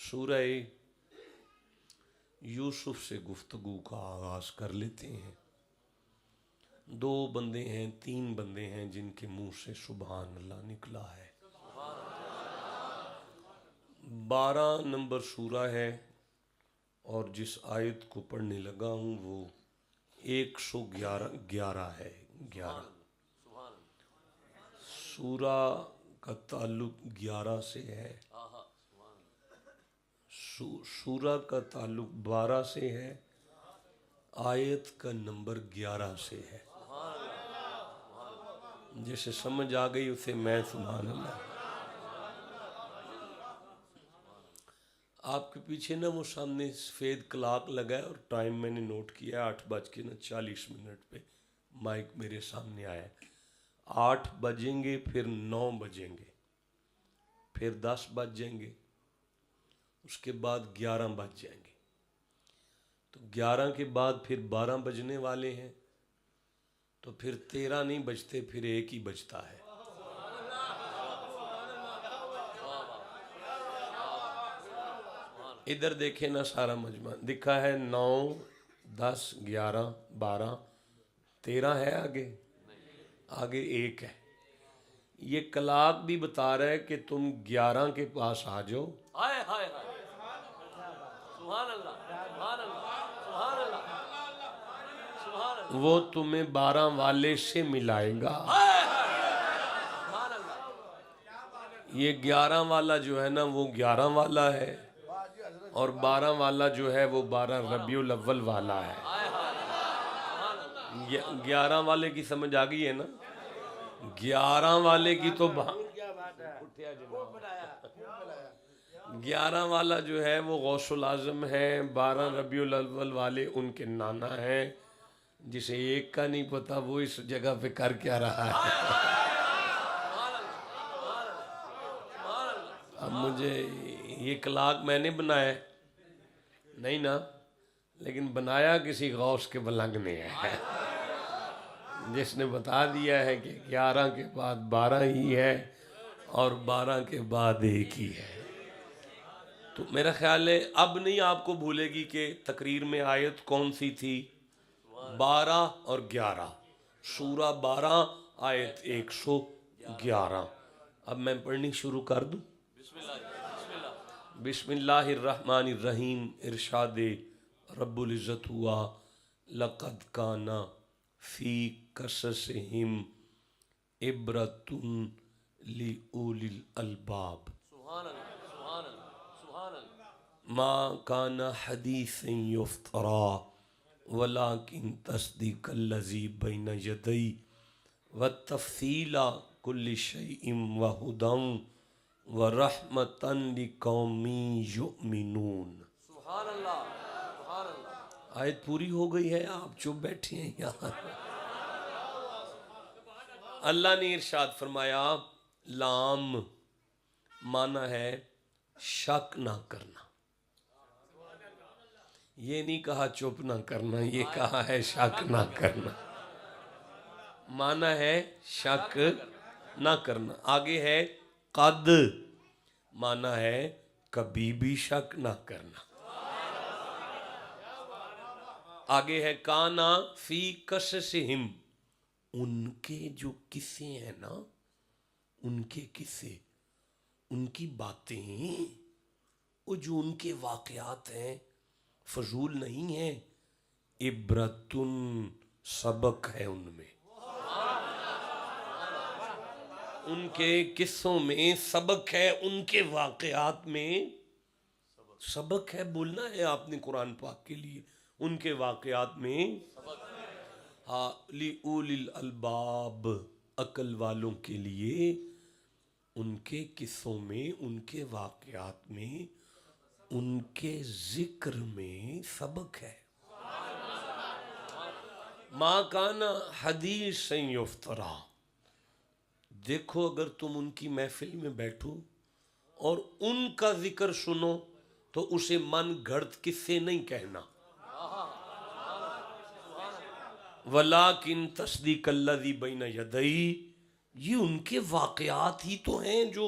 سورہ یوسف سے گفتگو کا آغاز کر لیتے ہیں۔ دو بندے ہیں، تین بندے ہیں جن کے منہ سے سبحان اللہ نکلا ہے۔ 12 نمبر سورہ ہے اور جس آیت کو پڑھنے لگا ہوں وہ 111 ہے۔ 11 سورہ کا تعلق 11 سے ہے، سورہ کا تعلق 12 سے ہے، آیت کا نمبر 11 سے ہے۔ جسے سمجھ آ گئی اسے میں سبحان اللہ۔ آپ کے پیچھے نا وہ سامنے سفید کلاک لگا ہے اور ٹائم میں نے نوٹ کیا 8:40 پہ مائک میرے سامنے آیا ہے۔ 8 بجیں گے، پھر 9 بجیں گے، پھر 10 بج جائیں گے، اس کے بعد 11 بج جائیں گے، تو 11 کے بعد پھر 12 بجنے والے ہیں، تو پھر 13 نہیں بجتے، پھر 1 ہی بجتا ہے۔ ادھر دیکھیں نا سارا مجمع دکھا ہے 9 10 11 12 13 ہے، آگے 1 ہے۔ یہ کلاک بھی بتا رہا ہے کہ تم 11 کے پاس آ جاؤ، وہ تمہیں 12 والے سے ملائے گا۔ یہ 11 والا جو ہے نا وہ 11 والا ہے، اور 12 والا جو ہے وہ 12 ربیع الاول والا ہے۔ 11 والے کی سمجھ آ گئی ہے نا؟ 11 والے کی تو 11 والا جو ہے وہ غوث العظم ہے، 12 ربیع الاول والے ان کے نانا ہیں، جسے 1 کا نہیں پتا وہ اس جگہ پہ کر کیا رہا ہے۔ اب مجھے یہ کلاک میں نے بنایا نہیں نا، لیکن بنایا کسی غوث کے بلنگ نے ہے، جس نے بتا دیا ہے کہ 11 کے بعد 12 ہی ہے اور 12 کے بعد 1 ہی ہے۔ تو میرا خیال ہے اب نہیں آپ کو بھولے گی کہ تقریر میں آیت کون سی تھی، 12 اور 11، سورہ 12 آیت 111۔ اب میں پڑھنی شروع کر دوں؟ بسم اللہ الرحمن الرحیم۔ ارشاد رب العزت ہوا، لقد کان فی قصصہم عبرۃ لأولی الالباب ما کان حدیثا یفترا ولکن تصدیق الذی بین یدیہ وتفصیل کل شیء وہدی ورحمۃ لقوم یؤمنون۔ سبحان اللہ، سبحان اللہ۔ آیت پوری ہو گئی ہے، آپ چپ بیٹھے ہیں یہاں۔ اللہ نے ارشاد فرمایا، لام معنی ہے شک نہ کرنا، یہ نہیں کہا چپ نہ کرنا، یہ کہا ہے شک نہ کرنا، معنی ہے شک نہ کرنا۔ آگے ہے قد، معنی ہے کبھی بھی شک نہ کرنا۔ آگے ہے کانا فی قصصہم، ان کے جو قصے ہیں نا، ان کے قصے، ان کی باتیں، وہ جو ان کے واقعات ہیں فضول نہیں ہیں، عبرۃ سبق ہے ان میں، ان کے قصوں میں سبق ہے، ان کے واقعات میں سبق ہے۔ بولنا ہے آپ نے قرآن پاک کے لیے، ان کے واقعات میں لِأُولِي الْأَلْبَابِ، عقل والوں کے لیے ان کے قصوں میں، ان کے واقعات میں، ان کے ذکر میں سبق ہے۔ ما کان حدیثا یفترا، دیکھو اگر تم ان کی محفل میں بیٹھو اور ان کا ذکر سنو تو اسے من گھڑت قصے نہیں کہنا، وَلَٰكِن تَصْدِيقَ الَّذِي بَيْنَ يَدَيْهِ، یہ ان کے واقعات ہی تو ہیں جو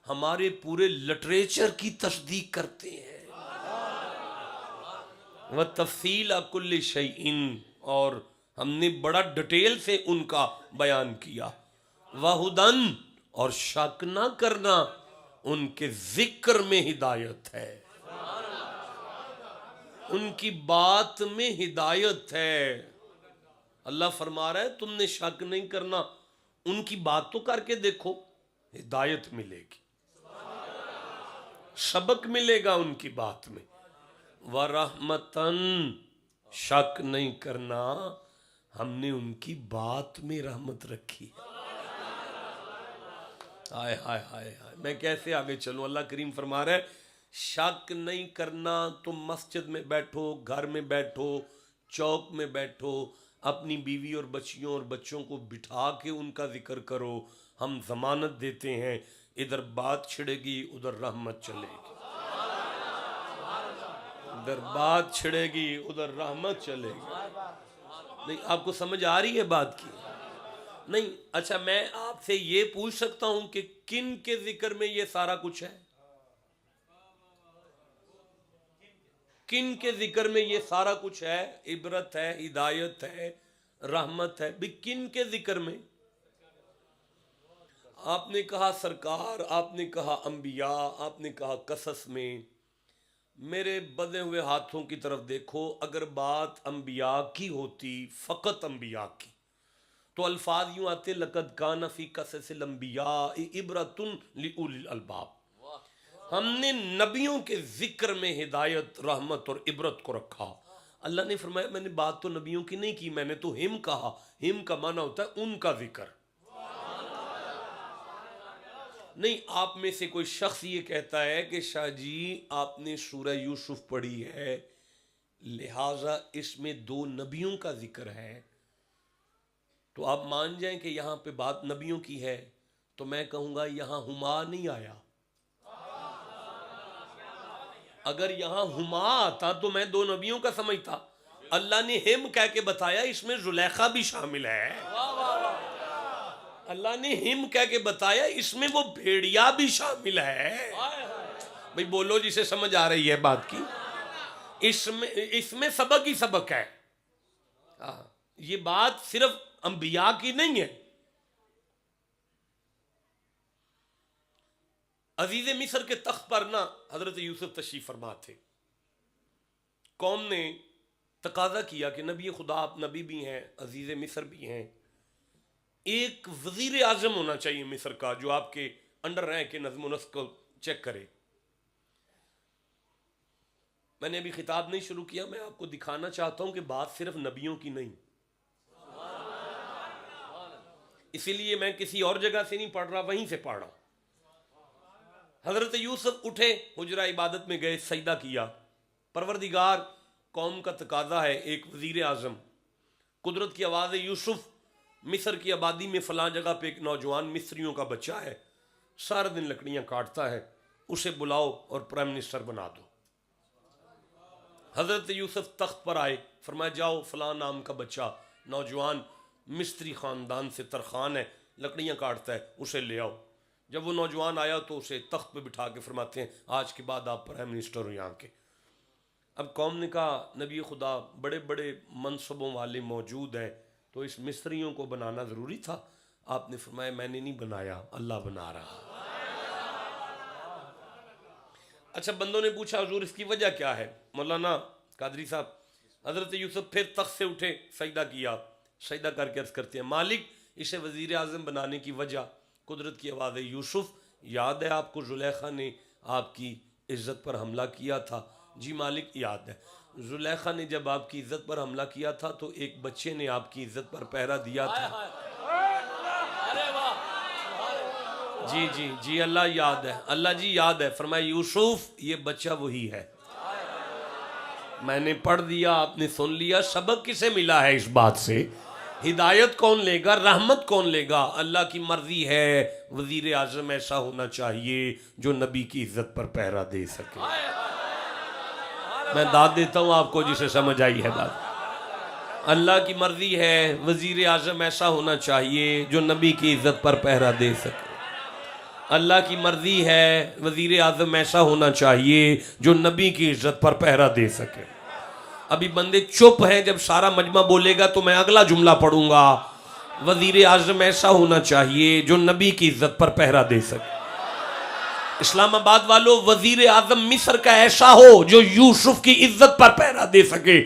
ہمارے پورے لٹریچر کی تصدیق کرتے ہیں. وَتَفْصِيلَ كُلِّ شَيْءٍ، اور ہم نے بڑا ڈیٹیل سے ان کا بیان کیا. وَهُدًى، اور شک نہ کرنا ان کے ذکر میں ہدایت ہے، ان کی بات میں ہدایت ہے. اللہ فرما رہا ہے تم نے شک نہیں کرنا، ان کی بات تو کر کے دیکھو، ہدایت ملے گی، سبق ملے گا ان کی بات میں. وَرَحْمَةً، شک نہیں کرنا ہم نے ان کی بات میں رحمت رکھی. ہائے ہائے ہائے ہائے، میں کیسے آگے چلوں؟ اللہ کریم فرما رہا ہے شک نہیں کرنا. تم مسجد میں بیٹھو، گھر میں بیٹھو، چوک میں بیٹھو، اپنی بیوی اور بچیوں اور بچوں کو بٹھا کے ان کا ذکر کرو. ہم ضمانت دیتے ہیں ادھر بات چھڑے گی ادھر رحمت چلے گی، ادھر بات چھڑے گی ادھر رحمت چلے گی. نہیں، آپ کو سمجھ آ رہی ہے بات کی؟ نہیں. اچھا، میں آپ سے یہ پوچھ سکتا ہوں کہ کن کے ذکر میں یہ سارا کچھ ہے؟ کن کے ذکر میں یہ سارا کچھ ہے؟ عبرت ہے، ہدایت ہے، رحمت ہے. بھی کن کے ذکر میں؟ آپ نے کہا سرکار، آپ نے کہا انبیاء، آپ نے کہا قصص میں. میرے بدے ہوئے ہاتھوں کی طرف دیکھو. اگر بات انبیاء کی ہوتی، فقط انبیاء کی، تو الفاظ یوں آتے لقد کان فی قصص الانبیاء عبرۃ لأولی الالباب. ہم نے نبیوں کے ذکر میں ہدایت، رحمت اور عبرت کو رکھا. اللہ نے فرمایا میں نے بات تو نبیوں کی نہیں کی، میں نے تو ہم کہا. ہم کا معنی ہوتا ہے ان کا ذکر. نہیں، آپ میں سے کوئی شخص یہ کہتا ہے کہ شاہ جی آپ نے سورہ یوسف پڑھی ہے لہٰذا اس میں 2 نبیوں کا ذکر ہے، تو آپ مان جائیں کہ یہاں پہ بات نبیوں کی ہے. تو میں کہوں گا یہاں ہما نہیں آیا. اگر یہاں ہما آتا تو میں 2 نبیوں کا سمجھتا. اللہ نے ہم کہہ کے بتایا، اس میں زلیخا بھی شامل ہے. اللہ نے ہم کہہ کے بتایا، اس میں وہ بھیڑیا بھی شامل ہے. بھئی بولو جسے سمجھ آ رہی ہے بات کی. اس میں سبق ہی سبق ہے. یہ بات صرف انبیاء کی نہیں ہے. عزیز مصر کے تخت پر نا حضرت یوسف تشریف فرما تھے. قوم نے تقاضا کیا کہ نبی خدا، آپ نبی بھی ہیں، عزیز مصر بھی ہیں، ایک وزیر اعظم ہونا چاہیے مصر کا جو آپ کے انڈر رہ کے نظم و نسق کو چیک کرے. میں نے ابھی خطاب نہیں شروع کیا، میں آپ کو دکھانا چاہتا ہوں کہ بات صرف نبیوں کی نہیں. اسی لیے میں کسی اور جگہ سے نہیں پڑھ رہا، وہیں سے پڑھ رہا ہوں. حضرت یوسف اٹھے، حجرہ عبادت میں گئے، سجدہ کیا. پروردگار، قوم کا تقاضا ہے ایک وزیر اعظم. قدرت کی آواز ہے یوسف، مصر کی آبادی میں فلاں جگہ پہ ایک نوجوان مصریوں کا بچہ ہے، سارا دن لکڑیاں کاٹتا ہے، اسے بلاؤ اور پرائم منسٹر بنا دو. حضرت یوسف تخت پر آئے، فرمایا جاؤ فلاں نام کا بچہ نوجوان مصری خاندان سے ترخان ہے، لکڑیاں کاٹتا ہے، اسے لے آؤ. جب وہ نوجوان آیا تو اسے تخت پہ بٹھا کے فرماتے ہیں آج کے بعد آپ پرائم منسٹر ہو یہاں کے. اب قوم نے کہا نبی خدا بڑے بڑے منصبوں والے موجود ہیں تو اس مصریوں کو بنانا ضروری تھا. آپ نے فرمایا میں نے نہیں بنایا، اللہ بنا رہا. اچھا، بندوں نے پوچھا حضور اس کی وجہ کیا ہے؟ مولانا قادری صاحب، حضرت یوسف پھر تخت سے اٹھے، سجدہ کیا. سجدہ کر کے عرض کرتے ہیں مالک اسے وزیر اعظم بنانے کی وجہ. قدرت کی آواز ہے یوسف، یاد ہے آپ کو زلیخا نے آپ کی عزت پر حملہ کیا تھا؟ جی مالک یاد ہے. زلیخا نے جب آپ کی عزت پر حملہ کیا تھا تو ایک بچے نے آپ کی عزت پر پہرا دیا تھا. جی جی جی اللہ یاد ہے، اللہ جی یاد ہے. فرمایا یوسف یہ بچہ وہی ہے، میں نے پڑھ دیا، آپ نے سن لیا. سبق کسے ملا ہے اس بات سے؟ ہدایت کون لے گا، رحمت کون لے گا؟ اللہ کی مرضی ہے وزیر اعظم ایسا ہونا چاہیے جو نبی کی عزت پر پہرا دے سکے. میں داد دیتا ہوں آپ کو جسے سمجھ آئی ہے بات. اللہ کی مرضی ہے وزیر اعظم ایسا ہونا چاہیے جو نبی کی عزت پر پہرا دے سکے. اللہ کی مرضی ہے وزیر اعظم ایسا ہونا چاہیے جو نبی کی عزت پر پہرا دے سکے. ابھی بندے چپ ہیں، جب سارا مجمع بولے گا تو میں اگلا جملہ پڑھوں گا. وزیر اعظم ایسا ہونا چاہیے جو نبی کی عزت پر پہرا دے سکے. اسلام آباد والوں، وزیر اعظم مصر کا ایسا ہو جو یوسف کی عزت پر پہرا دے سکے.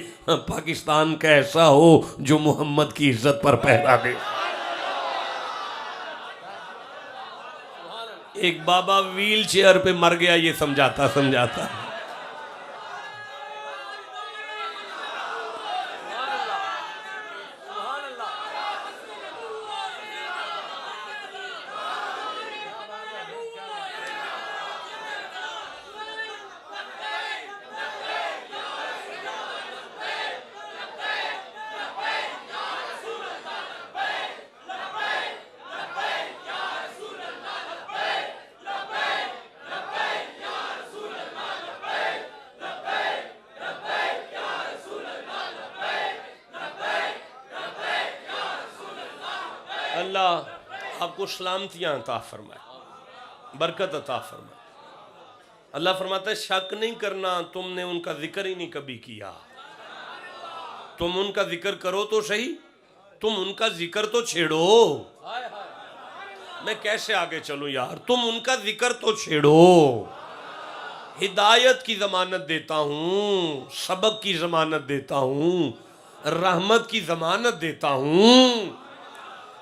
پاکستان کا ایسا ہو جو محمد کی عزت پر پہرا دے. ایک بابا ویل چیئر پہ مر گیا یہ سمجھاتا. اللہ آپ کو سلامتیاں عطا فرمائے، برکت عطا فرمائے. اللہ فرماتا ہے شک نہیں کرنا، تم نے ان کا ذکر ہی نہیں کبھی کیا. تم ان کا ذکر کرو تو صحیح، تم ان کا ذکر تو چھیڑو. میں کیسے آگے چلوں یار؟ تم ان کا ذکر تو چھیڑو. ہدایت کی ضمانت دیتا ہوں، سبق کی ضمانت دیتا ہوں، رحمت کی ضمانت دیتا ہوں.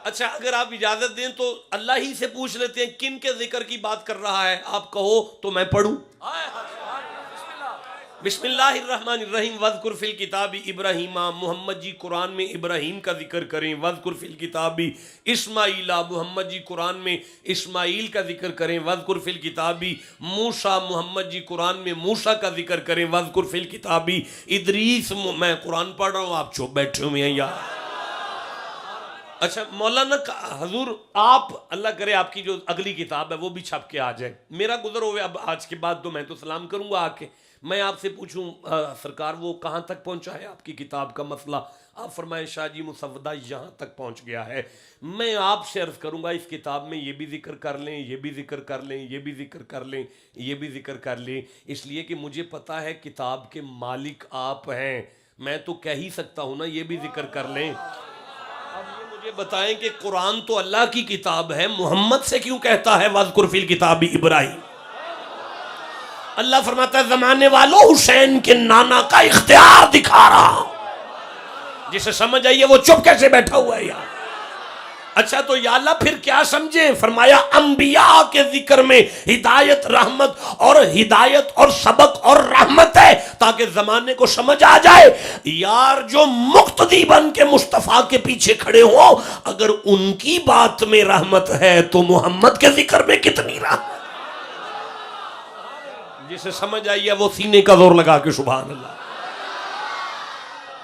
اچھا اگر آپ اجازت دیں تو اللہ ہی سے پوچھ لیتے ہیں کن کے ذکر کی بات کر رہا ہے. آپ کہو تو میں پڑھوں. بسم اللہ الرحمن الرحیم. وذکر فی الکتاب ابراہیم، محمد جی قرآن میں ابراہیم کا ذکر کریں. وذکر فی الکتاب اسماعیل، محمد جی قرآن میں اسماعیل کا ذکر کریں. وذکر فی الکتاب موسیٰ، محمد جی قرآن میں موسیٰ کا ذکر کریں. وذکر فی الکتاب ادریس. میں قرآن پڑھ رہا ہوں، آپ چپ بیٹھے ہوئے ہیں یار. اچھا مولانا حضور آپ، اللہ کرے آپ کی جو اگلی کتاب ہے وہ بھی چھپ کے آ جائے. میرا گزر ہوئے اب آج کے بعد تو میں تو سلام کروں گا آ کے. میں آپ سے پوچھوں سرکار وہ کہاں تک پہنچا ہے آپ کی کتاب کا مسئلہ؟ آپ فرمائیں شاہ جی مسودہ یہاں تک پہنچ گیا ہے. میں آپ سے عرض کروں گا اس کتاب میں یہ بھی ذکر کر لیں، یہ بھی ذکر کر لیں، یہ بھی ذکر کر لیں، یہ بھی ذکر کر لیں. اس لیے کہ مجھے پتا ہے کتاب کے مالک آپ ہیں. میں تو کہہ ہی سکتا ہوں نا یہ بھی ذکر کر لیں. اب یہ مجھے بتائیں کہ قرآن تو اللہ کی کتاب ہے، محمد سے کیوں کہتا ہے وَاذْكُرْ فِي الْكِتَابِ ابراہیم؟ اللہ فرماتا ہے زمانے والوں حسین کے نانا کا اختیار دکھا رہا ہوں. جسے سمجھ آئیے وہ چپ کیسے بیٹھا ہوا ہے یار؟ اچھا تو یا اللہ پھر کیا سمجھے؟ فرمایا انبیاء کے ذکر میں ہدایت، رحمت اور سبق اور رحمت ہے تاکہ زمانے کو سمجھ آ جائے یار جو مقتدی بن کے مصطفیٰ کے پیچھے کھڑے ہوں اگر ان کی بات میں رحمت ہے تو محمد کے ذکر میں کتنی رحمت. جسے سمجھ آئیے وہ سینے کا زور لگا کے سبحان اللہ.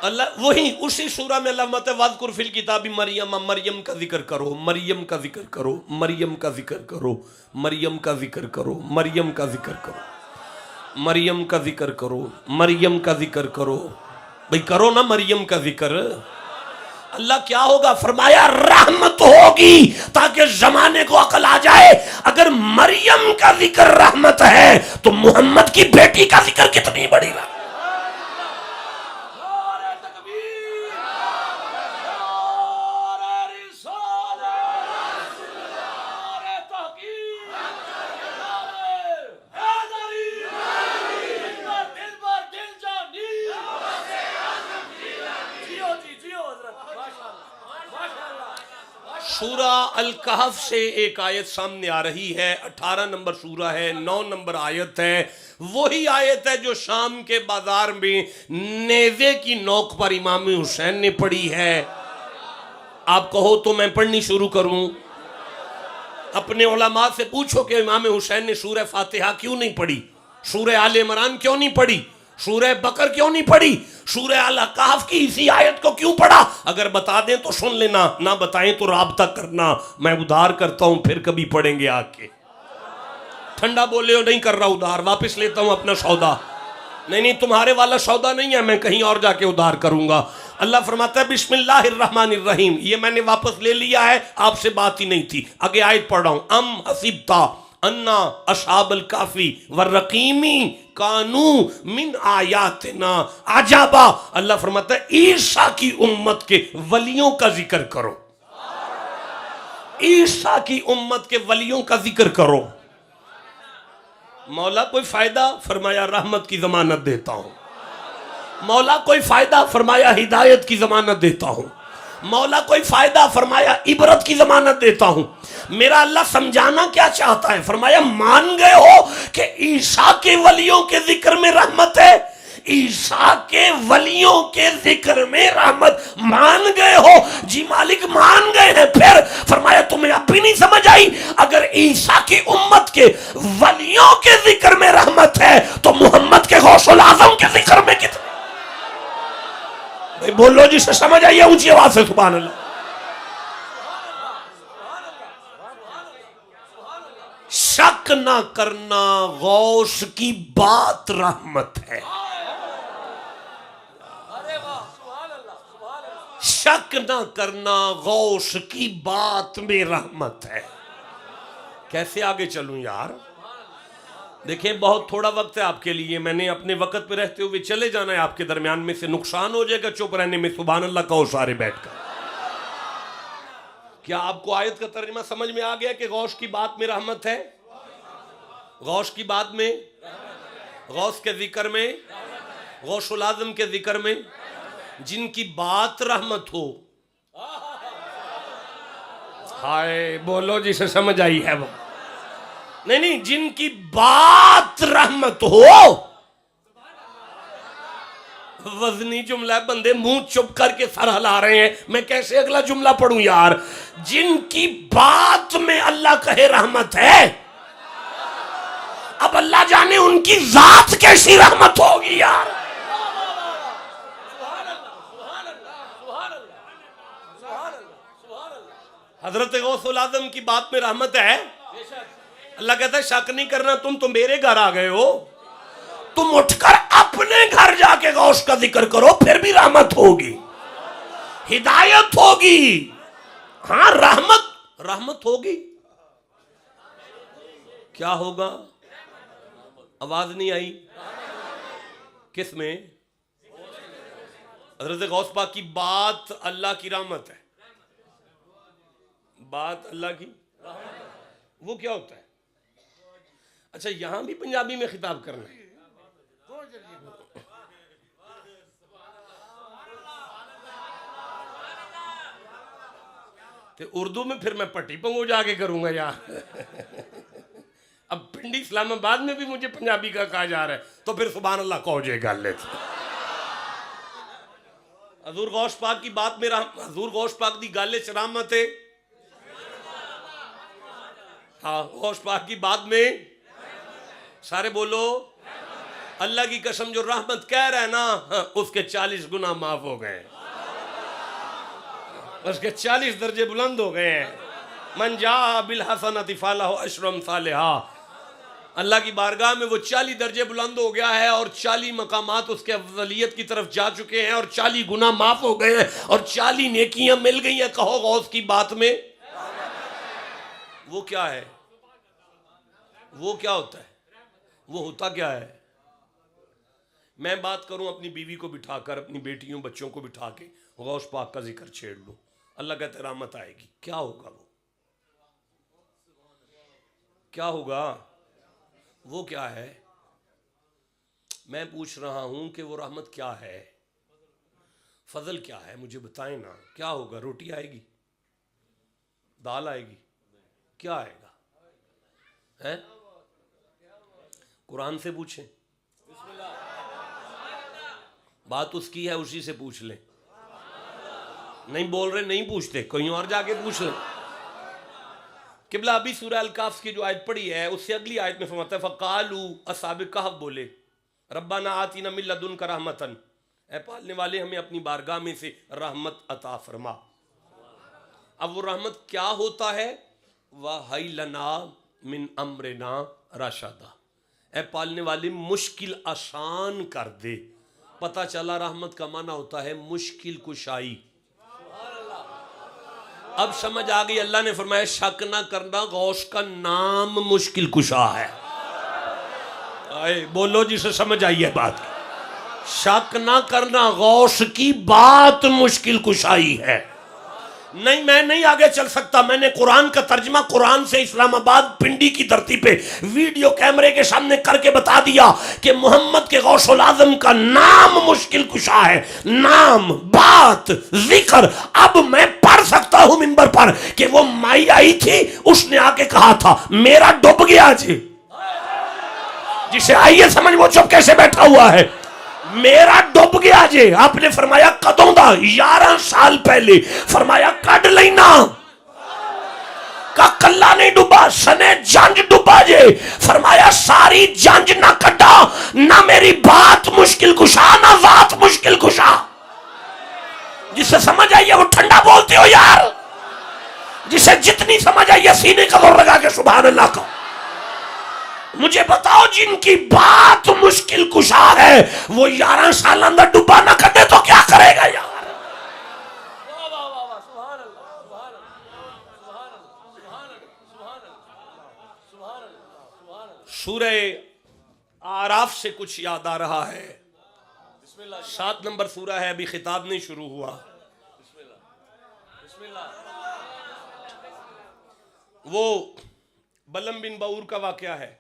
اللہ وہی اسی سورہ میں اللہ فرماتا ہے وَاذْكُرْ فِي الْكِتَابِ مریم، مریم کا ذکر کرو، مریم کا ذکر کرو، مریم کا ذکر کرو، مریم کا ذکر کرو، مریم کا ذکر کرو، مریم کا ذکر کرو، مریم کا ذکر کرو. بھئی کرو نا مریم کا ذکر. اللہ کیا ہوگا؟ فرمایا رحمت ہوگی تاکہ زمانے کو عقل آ جائے. اگر مریم کا ذکر رحمت ہے تو محمد کی بیٹی کا ذکر کتنی بڑی رحمت. سورہ الکہف سے ایک آیت سامنے آ رہی ہے، 18 نمبر سورہ ہے، 9 نمبر آیت ہے. وہی آیت ہے جو شام کے بازار میں نیزے کی نوک پر امام حسین نے پڑھی ہے. آپ کہو تو میں پڑھنی شروع کروں. اپنے علماء سے پوچھو کہ امام حسین نے سورہ فاتحہ کیوں نہیں پڑھی، سورہ آل عمران کیوں نہیں پڑھی، سورہ بقر کیوں نہیں پڑھی، سورہ الکہف کی اسی آیت کو کیوں پڑھا؟ اگر بتا دیں تو سن لینا، نہ بتائیں تو رابطہ کرنا. میں ادھار کرتا ہوں پھر کبھی پڑھیں گے آ کے. ٹھنڈا بولے ہو نہیں کر رہا ادھار، واپس لیتا ہوں اپنا سودا. نہیں تمہارے والا سودا نہیں ہے، میں کہیں اور جا کے ادھار کروں گا. اللہ فرماتا ہے بسم اللہ الرحمن الرحیم. یہ میں نے واپس لے لیا ہے، آپ سے بات ہی نہیں تھی. آگے آیت پڑھ رہا ہوں. ام حسبتا انا اصحاب الکافی والرقیمی کانو من آیاتنا عجبا. اللہ فرماتا ہے عیسیٰ کی امت کے ولیوں کا ذکر کرو، عیسیٰ کی امت کے ولیوں کا ذکر کرو. مولا کوئی فائدہ؟ فرمایا رحمت کی ضمانت دیتا ہوں. مولا کوئی فائدہ؟ فرمایا ہدایت کی ضمانت دیتا ہوں. مولا کوئی فائدہ؟ فرمایا عبرت کی ضمانت دیتا ہوں. میرا اللہ سمجھانا کیا چاہتا ہے؟ فرمایا مان گئے ہو کہ عیسیٰ کے ولیوں کے ذکر میں رحمت ہے، عیسیٰ کے ولیوں کے ذکر میں رحمت. مان گئے ہو؟ جی مالک مان گئے ہیں. پھر فرمایا تمہیں اب بھی نہیں سمجھ آئی؟ اگر عیسیٰ کی امت کے ولیوں کے ذکر میں رحمت ہے تو محمد کے غوث العظم کے ذکر میں کتنا؟ بولو جی سے سمجھ آئیے اونچی آواز سے سبحان اللہ. شک نہ کرنا غوث کی بات رحمت ہے. شک نہ کرنا غوث کی بات میں رحمت ہے. کیسے آگے چلوں یار؟ دیکھیں بہت تھوڑا وقت ہے آپ کے لیے. میں نے اپنے وقت پہ رہتے ہوئے چلے جانا ہے. آپ کے درمیان میں سے نقصان ہو جائے گا چپ رہنے میں. سبحان اللہ کہو سارے بیٹھ کر. کیا آپ کو آیت کا ترجمہ سمجھ میں آ گیا کہ غوث کی بات میں رحمت ہے؟ غوث کی بات میں، غوث کے ذکر میں، غوث العظم کے ذکر میں جن کی بات رحمت ہو. ہائے بولو جسے سمجھ آئی ہے وہ. نہیں جن کی بات رحمت ہو. وزنی جملہ ہے، بندے منہ چپ کر کے سر ہلا رہے ہیں. میں کیسے اگلا جملہ پڑھوں یار؟ جن کی بات میں اللہ کہے رحمت ہے، اب اللہ جانے ان کی ذات کیسی رحمت ہوگی یار. حضرت غوث العظم کی بات میں رحمت ہے. اللہ کہتا ہے شک نہیں کرنا. تم تو میرے گھر آ گئے ہو، تم اٹھ کر اپنے گھر جا کے غوث کا ذکر کرو، پھر بھی رحمت ہوگی، ہدایت ہوگی. ہاں رحمت ہوگی. کیا ہوگا؟ آواز نہیں آئی. کس میں؟ حضرت غوث پاک کی بات اللہ کی رحمت ہے. بات اللہ کی وہ کیا ہوتا ہے؟ اچھا یہاں بھی پنجابی میں خطاب کرنا ہے. تو اردو میں پھر میں پٹی پنگو جا کے کروں گا یار. اب پنڈی اسلام آباد میں بھی مجھے پنجابی کا کہا جا رہا ہے تو پھر سبحان اللہ کہو جے گا لیتے. حضور غوث پاک کی بات میں حضور غوث پاک دی گالے چ رحمت ہے. ہاں غوث پاک کی بات میں سارے بولو اللہ کی قسم جو رحمت کہہ رہا ہے نا اس کے 40 گناہ معاف ہو گئے ہیں، اس کے 40 درجے بلند ہو گئے ہیں. من جاء بالحسنۃ فلہ عشر امثالھا. اللہ کی بارگاہ میں وہ 40 درجے بلند ہو گیا ہے اور 40 مقامات اس کے افضلیت کی طرف جا چکے ہیں اور 40 گناہ معاف ہو گئے ہیں اور 40 نیکیاں مل گئی ہیں. کہو غوث کی بات میں وہ کیا ہے؟ وہ کیا ہوتا ہے؟ وہ ہوتا کیا ہے؟ میں بات کروں اپنی بیوی کو بٹھا کر، اپنی بیٹیوں بچوں کو بٹھا کے غوث پاک کا ذکر چھیڑ لوں، اللہ کہتے ہیں رحمت آئے گی. کیا ہوگا وہ؟ کیا ہوگا؟ وہ کیا ہے؟ میں پوچھ رہا ہوں کہ وہ رحمت کیا ہے، فضل کیا ہے، مجھے بتائیں نا. کیا ہوگا؟ روٹی آئے گی؟ دال آئے گی؟ کیا آئے گا؟ ہے قرآن سے پوچھیں، بات اس کی ہے اسی سے پوچھ لیں. نہیں بول رہے نہیں پوچھتے، کہیں اور جا کے پوچھ لیں. قبلہ ابھی سورہ الکاف کی جو آیت پڑھی ہے اس سے اگلی آیت میں فرماتا ہے فقالوا اصحاب کہف بولے ربنا آتینا من لدنک رحمتا، اے پالنے والے ہمیں اپنی بارگاہ میں سے رحمت عطا فرما. اب وہ رحمت کیا ہوتا ہے؟ وَهَيْ لَنَا مِنْ أَمْرِنَا رَشَدًا، اے پالنے والے مشکل آسان کر دے. پتہ چلا رحمت کا معنی ہوتا ہے مشکل کشائی. اب سمجھ آ گئی. اللہ نے فرمایا شک نہ کرنا غوث کا نام مشکل کشا ہے. بولو جسے سمجھ آئی ہے بات. شک نہ کرنا غوث کی بات مشکل کشائی ہے. نہیں میں نہیں آگے چل سکتا. میں نے قرآن کا ترجمہ قرآن سے اسلام آباد پنڈی کی دھرتی پہ ویڈیو کیمرے کے سامنے کر کے بتا دیا کہ محمد کے غوث العظم کا نام مشکل کشا ہے. نام، بات، ذکر. اب میں پڑھ سکتا ہوں منبر پر کہ وہ مائی آئی تھی، اس نے آ کے کہا تھا میرا ڈوب گیا جی. جسے آئیے سمجھ وہ چپ کیسے بیٹھا ہوا ہے. میرا ڈوب گیا جے. آپ نے فرمایا کدوں دا؟ 11 سال پہلے. فرمایا کڈ لینا. کا کلا نہیں ڈوبا، سنے جنج ڈوبا جے. فرمایا ساری جنج نہ کٹا، نہ میری بات مشکل کشا، نہ ذات مشکل کشا. جسے سمجھ آئیے وہ ٹھنڈا بولتے ہو یار. جسے جتنی سمجھ آئیے سینے کا زور لگا کے سبحان اللہ کا. مجھے بتاؤ جن کی بات مشکل کشا ہے وہ 11 سال اندر ڈوبا نہ کرے تو کیا کرے گا یار. سورہ آراف سے کچھ یاد آ رہا ہے. 7 نمبر سورہ ہے، ابھی خطاب نہیں شروع ہوا. وہ بلم بن باور کا واقعہ ہے.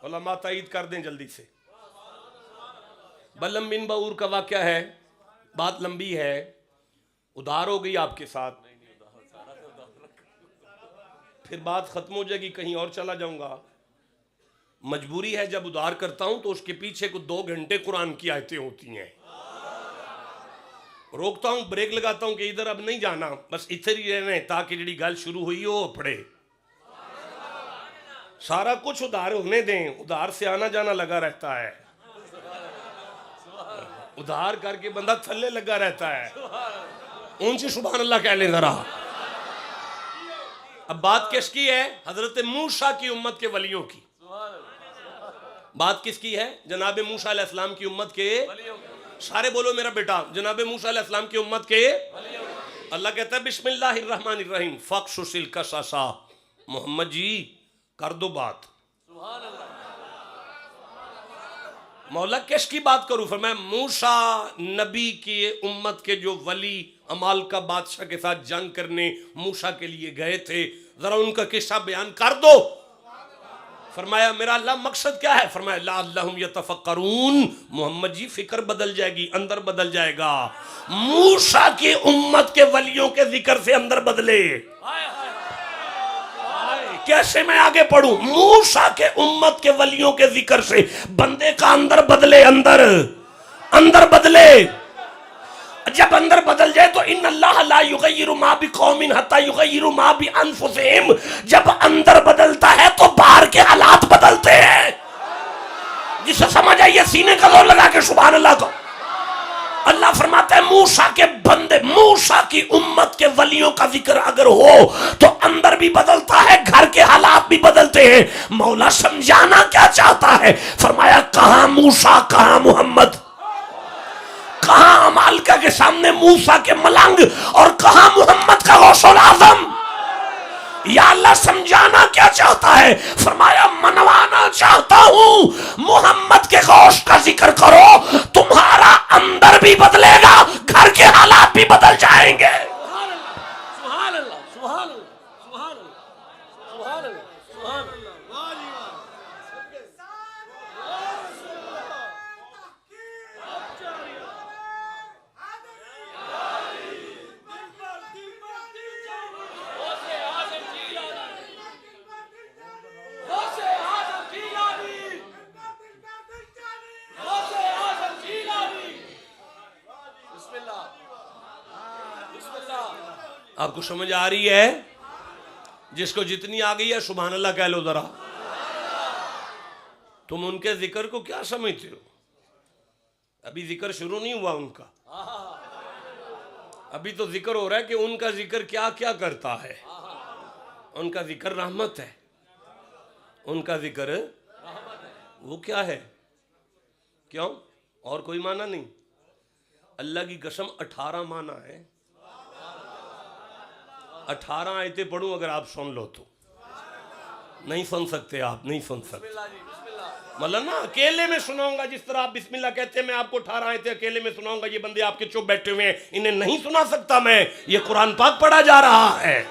علماء تائید کر دیں جلدی سے. بلم بن باور کا واقعہ ہے. بات لمبی ہے، ادھار ہو گئی آپ کے ساتھ، پھر بات ختم ہو جائے گی، کہیں اور چلا جاؤں گا. مجبوری ہے جب ادھار کرتا ہوں تو اس کے پیچھے کو 2 گھنٹے قرآن کی آیتیں ہوتی ہیں. روکتا ہوں، بریک لگاتا ہوں کہ ادھر اب نہیں جانا، بس ادھر ہی رہنا ہے تاکہ جڑی گل شروع ہوئی ہو پڑھے. سارا کچھ ادھار ہونے دیں. ادھار سے آنا جانا لگا رہتا ہے، ادھار کر کے بندہ تھلے لگا رہتا ہے. اونچی سبحان اللہ کہہ لیں ذرا. اب بات کس کی ہے؟ حضرت موسیٰ کی امت کے ولیوں کی. بات کس کی ہے؟ جناب موسیٰ علیہ السلام کی امت کے. سارے بولو میرا بیٹا، جناب موسیٰ علیہ السلام کی امت کے. اللہ کہتا ہے بسم اللہ الرحمن الرحیم فقصص القصص. محمد جی کر دو بات. مولا کس کی بات کروں؟ فرمایا موسیٰ نبی کی امت کے جو ولی عمالقہ بادشاہ کے ساتھ جنگ کرنے موسیٰ کے لیے گئے تھے، ذرا ان کا قصہ بیان کر دو. فرمایا میرا اللہ مقصد کیا ہے؟ فرمایا لعلہم یتفکرون. محمد جی فکر بدل جائے گی، اندر بدل جائے گا. موسیٰ کی امت کے ولیوں کے ذکر سے اندر بدلے. کیسے میں آگے پڑھوں؟ موسیٰ کے امت کے ولیوں کے ذکر سے بندے کا اندر بدلے. اندر بدلے. جب اندر بدل جائے تو ان اللہ لا یغیر ما بقوم حتی یغیروا ما بانفسہم. جب اندر بدلتا ہے تو باہر کے حالات بدلتے ہیں. جسے سمجھ آئیے سینے کا زور لگا کے سبحان اللہ کو. اللہ فرماتا ہے موسیٰ کے بندے، موسیٰ کی امت کے ولیوں کا ذکر اگر ہو تو اندر بھی بدلتا ہے، گھر کے حالات بھی بدلتے ہیں. مولا سمجھانا کیا چاہتا ہے؟ فرمایا کہاں موسیٰ کہاں محمد، کہاں عمالقہ کے سامنے موسیٰ کے ملنگ اور کہاں محمد کا غوث العظم. یا اللہ سمجھانا کیا چاہتا ہے؟ فرمایا منوانا چاہتا ہوں محمد کے غوث کا ذکر کرو، تمہارا اندر بھی بدلے گا، گھر کے حالات بھی بدل جائیں گے. سبحان اللہ سبحان اللہ سبحان اللہ سبحان اللہ سبحان اللہ. آپ کو سمجھ آ رہی ہے؟ جس کو جتنی آ گئی ہے سبحان اللہ کہہ لو ذرا. تم ان کے ذکر کو کیا سمجھتے ہو؟ ابھی ذکر شروع نہیں ہوا ان کا. ابھی تو ذکر ہو رہا ہے کہ ان کا ذکر کیا کیا کرتا ہے. ان کا ذکر رحمت ہے. ان کا ذکر وہ کیا ہے؟ کیوں؟ اور کوئی معنی نہیں. اللہ کی قسم 18 معنی ہے. 18 آیتیں پڑھوں اگر آپ سن لو تو؟ نہیں سن سکتے آپ، نہیں سن سکتے. مطلب نا اکیلے میں سناؤں گا، جس طرح آپ بسم اللہ کہتے ہیں میں آپ کو 18 آیتیں اکیلے میں سناؤں گا. یہ بندے آپ کے چپ بیٹھے ہوئے ہیں، انہیں نہیں سنا سکتا میں. یہ قرآن پاک پڑھا جا رہا ہے.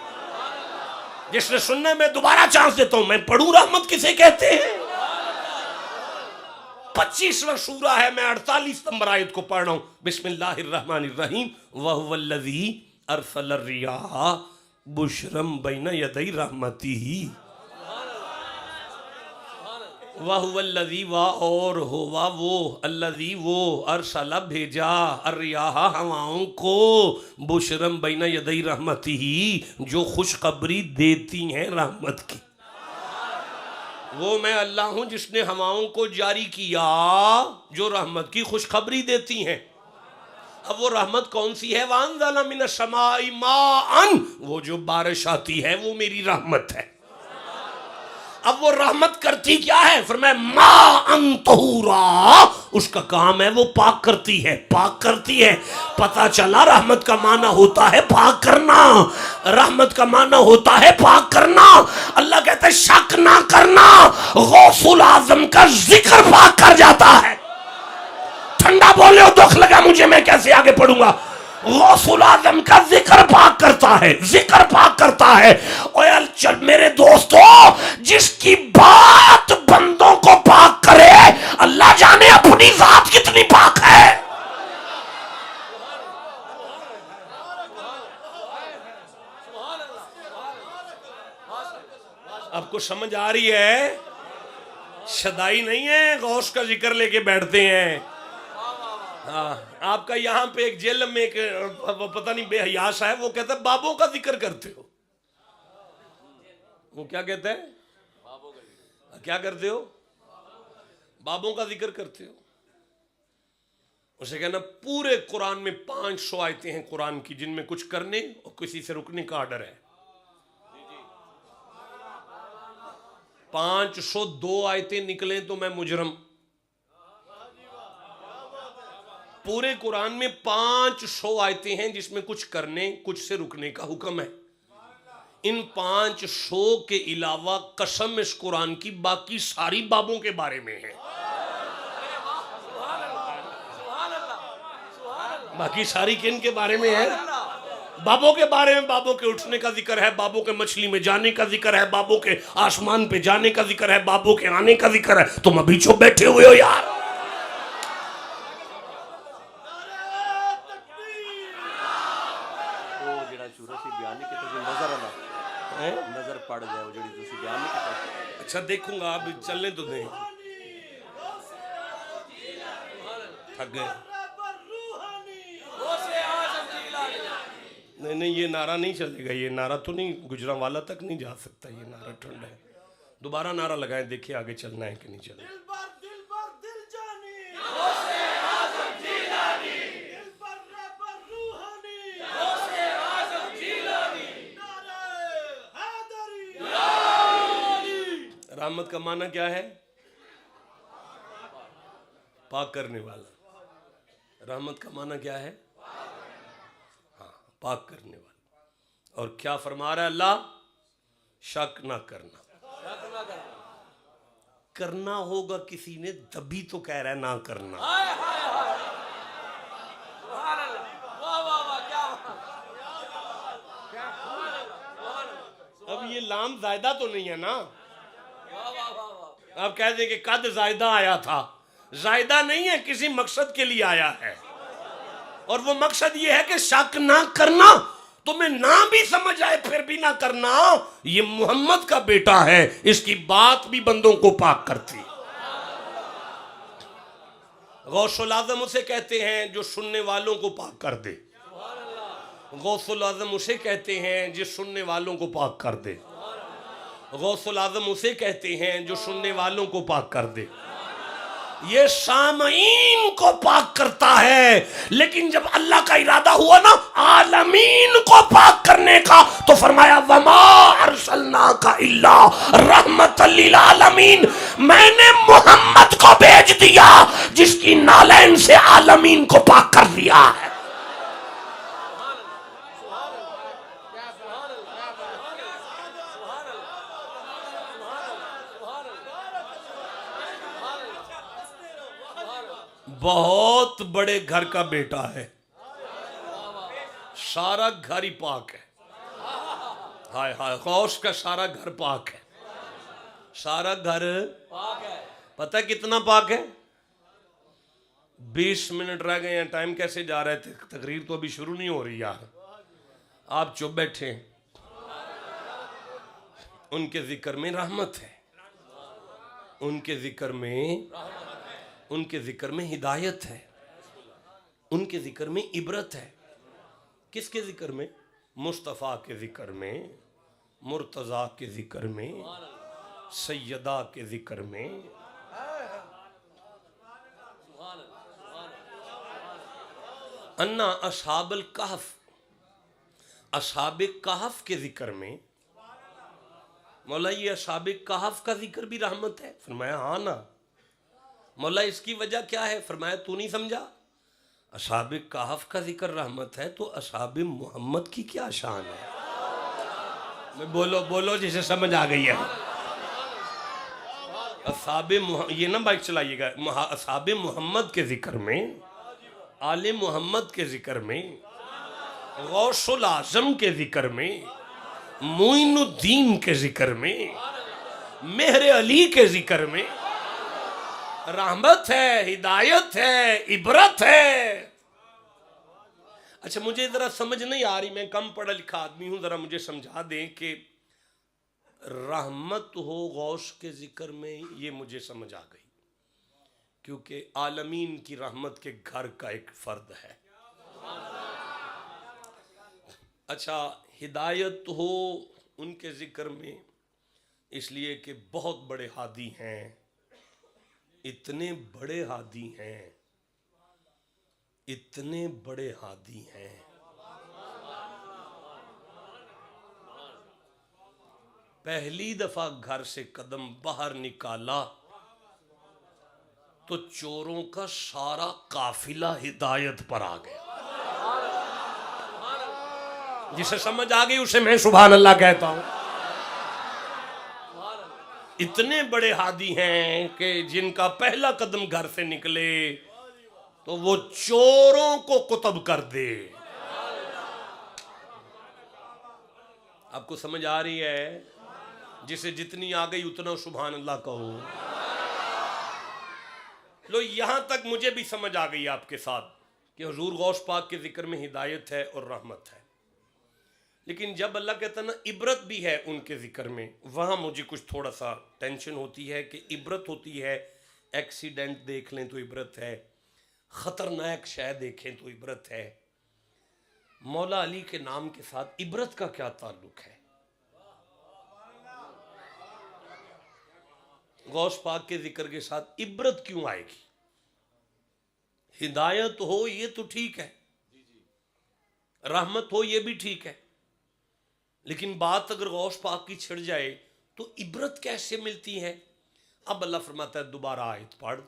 جس نے سننے میں دوبارہ چانس دیتا ہوں. میں پڑھوں رحمت کسے کہتے ہیں؟ 25واں سورہ ہے، میں 48 نمبر آیت کو پڑھ رہا ہوں. بسم اللہ الرحمن الرحیم. وَهُوَ الَّذِي أَرْسَلَ الرِّيَاحَ بُشْرًا بَيْنَ يَدَيْ رَحْمَتِهِ. وَهُوَ الَّذِي اور ہوا وہ، الَّذِي وہ، ارسل بھیجا، الرِّيَاحَ ہواؤں کو، بُشْرًا بَيْنَ يَدَيْ رَحْمَتِهِ جو خوشخبری دیتی ہیں رحمت کی. وہ میں اللہ ہوں جس نے ہواؤں کو جاری کیا جو رحمت کی خوشخبری دیتی ہیں. اب وہ رحمت کون سی ہے؟ وَأَنزَلَ مِنَ السَّمَاءِ مَاءً، وہ جو بارش آتی ہے وہ میری رحمت ہے. اب وہ رحمت کرتی کیا ہے؟ فرمایا مَاءً طَہُورًا، اس کا کام ہے وہ پاک کرتی ہے، پاک کرتی ہے. پتہ چلا رحمت کا معنی ہوتا ہے پاک کرنا، رحمت کا معنی ہوتا ہے پاک کرنا. اللہ کہتا ہے شک نہ کرنا، غوث العظم کا ذکر پاک کر جاتا ہے. ٹھنڈا بولے ہو دکھ لگا مجھے، میں کیسے آگے پڑھوں گا؟ غوث العظم کا ذکر پاک کرتا ہے، ذکر پاک کرتا ہے. اوے چل میرے دوستو، جس کی بات بندوں کو پاک کرے، اللہ جانے اپنی ذات کتنی پاک ہے. آپ کو سمجھ آ رہی ہے؟ شدائی نہیں ہے، غوث کا ذکر لے کے بیٹھتے ہیں. آپ کا یہاں پہ ایک جیل میں ایک پتہ نہیں بے حیاس ہے، وہ کہتا ہے بابوں کا ذکر کرتے ہو. وہ کیا کہتا ہے؟ کیا کرتے ہو؟ بابوں کا ذکر کرتے ہو. اسے کہنا پورے قرآن میں 500 آیتیں ہیں قرآن کی جن میں کچھ کرنے اور کسی سے رکنے کا آرڈر ہے. 502 آیتیں نکلیں تو میں مجرم. پورے قرآن میں 500 آیتیں ہیں جس میں کچھ کرنے کچھ سے رکنے کا حکم ہے. ان 500 کے علاوہ قسم اس قرآن کی باقی ساری بابوں کے بارے میں ہے. باقی ساری کن کے بارے میں ہے؟ بابوں کے بارے میں. بابوں کے اٹھنے کا ذکر ہے، بابوں کے مچھلی میں جانے کا ذکر ہے، بابوں کے آسمان پہ جانے کا ذکر ہے، بابوں کے آنے کا ذکر ہے. تم ابھی چپ بیٹھے ہوئے ہو یار. نظر پڑ جائے وہ جڑی دوسری بیان نہیں کرتا. اچھا دیکھوں گا، اب چلنے تو دیں. تھک گئے. نہیں یہ نعرہ نہیں چلے گا، یہ نعرہ تو نہیں گجرانوالا تک نہیں جا سکتا. یہ نعرہ ٹھنڈا ہے. دوبارہ نعرہ لگائیں، دیکھیں آگے چلنا ہے کہ نہیں چلنا. رحمت کا معنی کیا ہے؟ پاک کرنے والا. رحمت کا معنی کیا ہے؟ ہاں، پاک کرنے والا. اور کیا فرما رہا ہے اللہ؟ شک نہ کرنا. کرنا ہوگا کسی نے تبھی تو کہہ رہا ہے نہ کرنا. اب یہ لام زائدہ تو نہیں ہے نا؟ آپ کہہ دیں کہ قد زائدہ آیا تھا. زائدہ نہیں ہے، کسی مقصد کے لیے آیا ہے. اور وہ مقصد یہ ہے کہ شک نہ کرنا. تمہیں نہ بھی سمجھ آئے پھر بھی نہ کرنا. یہ محمد کا بیٹا ہے، اس کی بات بھی بندوں کو پاک کرتی. غوث العظم اسے کہتے ہیں جو سننے والوں کو پاک کر دے. غوث العظم اسے کہتے ہیں جو سننے والوں کو پاک کر دے. غوث العظم اسے کہتے ہیں جو سننے والوں کو پاک کر دے. یہ سامعین کو پاک کرتا ہے، لیکن جب اللہ کا ارادہ ہوا نا عالمین کو پاک کرنے کا تو فرمایا وَمَا أَرْسَلْنَاكَ إِلَّا رَحْمَةً لِلْعَالَمِينَ. میں نے محمد کو بھیج دیا جس کی نالین سے عالمین کو پاک کر دیا ہے. بہت بڑے گھر کا بیٹا ہے، سارا گھر ہی پاک ہے. ہائے ہائے، غوث کا سارا گھر پاک ہے، سارا گھر پتہ کتنا پاک ہے؟ 20 منٹ رہ گئے ہیں، ٹائم کیسے جا رہے تھے؟ تقریر تو ابھی شروع نہیں ہو رہی یار، آپ چپ بیٹھے. ان کے ذکر میں رحمت ہے، ان کے ذکر میں ہدایت ہے، ان کے ذکر میں عبرت ہے. کس کے ذکر میں؟ مصطفیٰ کے ذکر میں، مرتضیٰ کے ذکر میں، سیدہ کے ذکر میں. انا اصحاب الکہف، اصحاب کہف کے ذکر میں، مولا یہ اصحاب کہف کا ذکر بھی رحمت ہے؟ فرمایا ہاں نا. مولا اس کی وجہ کیا ہے؟ فرمایا تو نہیں سمجھا. اصحاب کہف کا ذکر رحمت ہے تو اصحاب محمد کی کیا شان ہے؟ بولو جسے سمجھ آ گئی ہے. یہ نہ بائک چلائیے گا. اصحاب محمد کے ذکر میں، آل محمد کے ذکر میں، غوث العظم کے ذکر میں، معین الدین کے ذکر میں، مہر علی کے ذکر میں رحمت ہے، ہدایت ہے، عبرت ہے. اچھا مجھے ذرا سمجھ نہیں آ رہی، میں کم پڑھا لکھا آدمی ہوں، ذرا مجھے سمجھا دیں کہ رحمت ہو غوث کے ذکر میں، یہ مجھے سمجھ آ گئی کیونکہ عالمین کی رحمت کے گھر کا ایک فرد ہے. اچھا ہدایت ہو ان کے ذکر میں، اس لیے کہ بہت بڑے ہادی ہیں، اتنے بڑے ہادی ہیں، اتنے بڑے ہادی ہیں. پہلی دفعہ گھر سے قدم باہر نکالا تو چوروں کا سارا قافلہ ہدایت پر آ گیا. جسے سمجھ آ گئی اسے میں سبحان اللہ کہتا ہوں. اتنے بڑے ہادی ہیں کہ جن کا پہلا قدم گھر سے نکلے تو وہ چوروں کو قطب کر دے. آپ کو سمجھ آ رہی ہے؟ جسے جتنی آ گئی اتنا سبحان اللہ کہو. لو یہاں تک مجھے بھی سمجھ آ گئی آپ کے ساتھ کہ حضور غوث پاک کے ذکر میں ہدایت ہے اور رحمت ہے. لیکن جب اللہ کہتا ہے نا عبرت بھی ہے ان کے ذکر میں، وہاں مجھے کچھ تھوڑا سا ٹینشن ہوتی ہے کہ عبرت ہوتی ہے، ایکسیڈنٹ دیکھ لیں تو عبرت ہے، خطرناک شے دیکھیں تو عبرت ہے. مولا علی کے نام کے ساتھ عبرت کا کیا تعلق ہے؟ غوث پاک کے ذکر کے ساتھ عبرت کیوں آئے گی؟ ہدایت ہو یہ تو ٹھیک ہے، رحمت ہو یہ بھی ٹھیک ہے، لیکن بات اگر غوث پاک کی چھڑ جائے تو عبرت کیسے ملتی ہے؟ اب اللہ فرماتا ہے دوبارہ آیت پڑھ،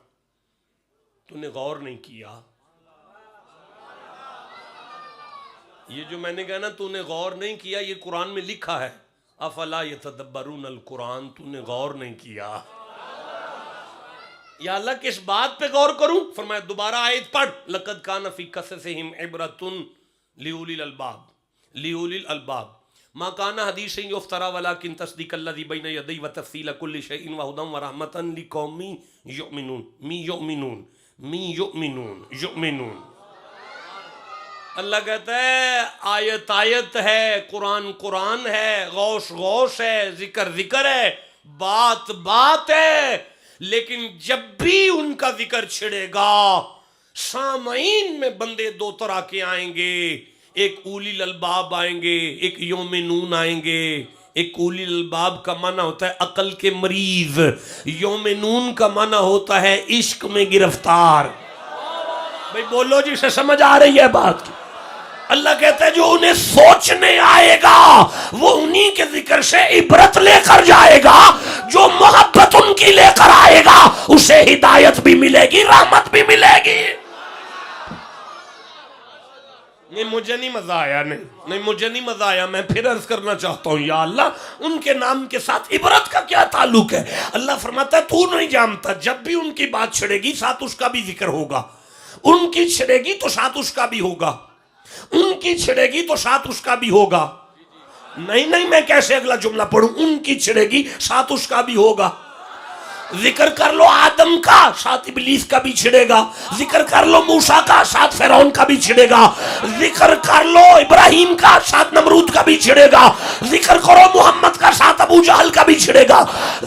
تو نے غور نہیں کیا. یہ جو میں نے کہا نا تو نے غور نہیں کیا، یہ قرآن میں لکھا ہے. افلا یتدبرون القرآن، تو نے غور نہیں کیا. یا اللہ کس بات پہ غور کروں؟ فرمایا دوبارہ آیت پڑھ، لقد کان فی قصصہم عبرۃ لأولی الالباب، لأولی الالباب ما کان حدیث یفترا ولکن تصدیق الذی بین یدیہ وتفصیل کل شیء وہدی ورحمۃ لقوم یؤمنون. اللہ کہتا ہے آیت آیت ہے، قرآن قرآن ہے، غوث غوث ہے، ذکر ذکر ہے، بات بات ہے. لیکن جب بھی ان کا ذکر چھڑے گا سامعین میں بندے دو طرح کے آئیں گے، ایک اولی الالباب آئیں گے، ایک یومنون آئیں گے. ایک اولی الالباب کا معنی ہوتا ہے عقل کے مریض، یومنون کا معنی ہوتا ہے عشق میں گرفتار. بھئی بولو جی سے سمجھ آ رہی ہے بات کی؟ اللہ کہتا ہے جو انہیں سوچنے آئے گا وہ انہی کے ذکر سے عبرت لے کر جائے گا، جو محبت ان کی لے کر آئے گا اسے ہدایت بھی ملے گی، رحمت بھی ملے گی. نہیں مجھے نہیں مزہ آیا، نہیں مجھے نہیں مزہ آیا. میں پھر عرض کرنا چاہتا ہوں یا اللہ ان کے نام کے ساتھ عبرت کا کیا تعلق ہے؟ اللہ فرماتا ہے تو نہیں جانتا، جب بھی ان کی بات چھڑے گی ساتھ اس کا بھی ذکر ہوگا. ان کی چھڑے گی تو ساتھ اس کا بھی ہوگا، ان کی چھڑے گی تو ساتھ اس کا بھی ہوگا. نہیں میں کیسے اگلا جملہ پڑھوں؟ ان کی چھڑے گی ساتھ اس کا بھی ہوگا. ذکر کر لو آدم کا، ساتھ ابلیس کا بھی چھڑے گا. ذکر کر لو موسیٰ کا، ساتھ فرعون کا بھی چھڑے گا. ذکر کر لو ابراہیم کا، ساتھ نمرود کا بھی چھڑے گا. ذکر کرو محمد کا، ساتھ ابو جہل کا بھی چھڑے گا.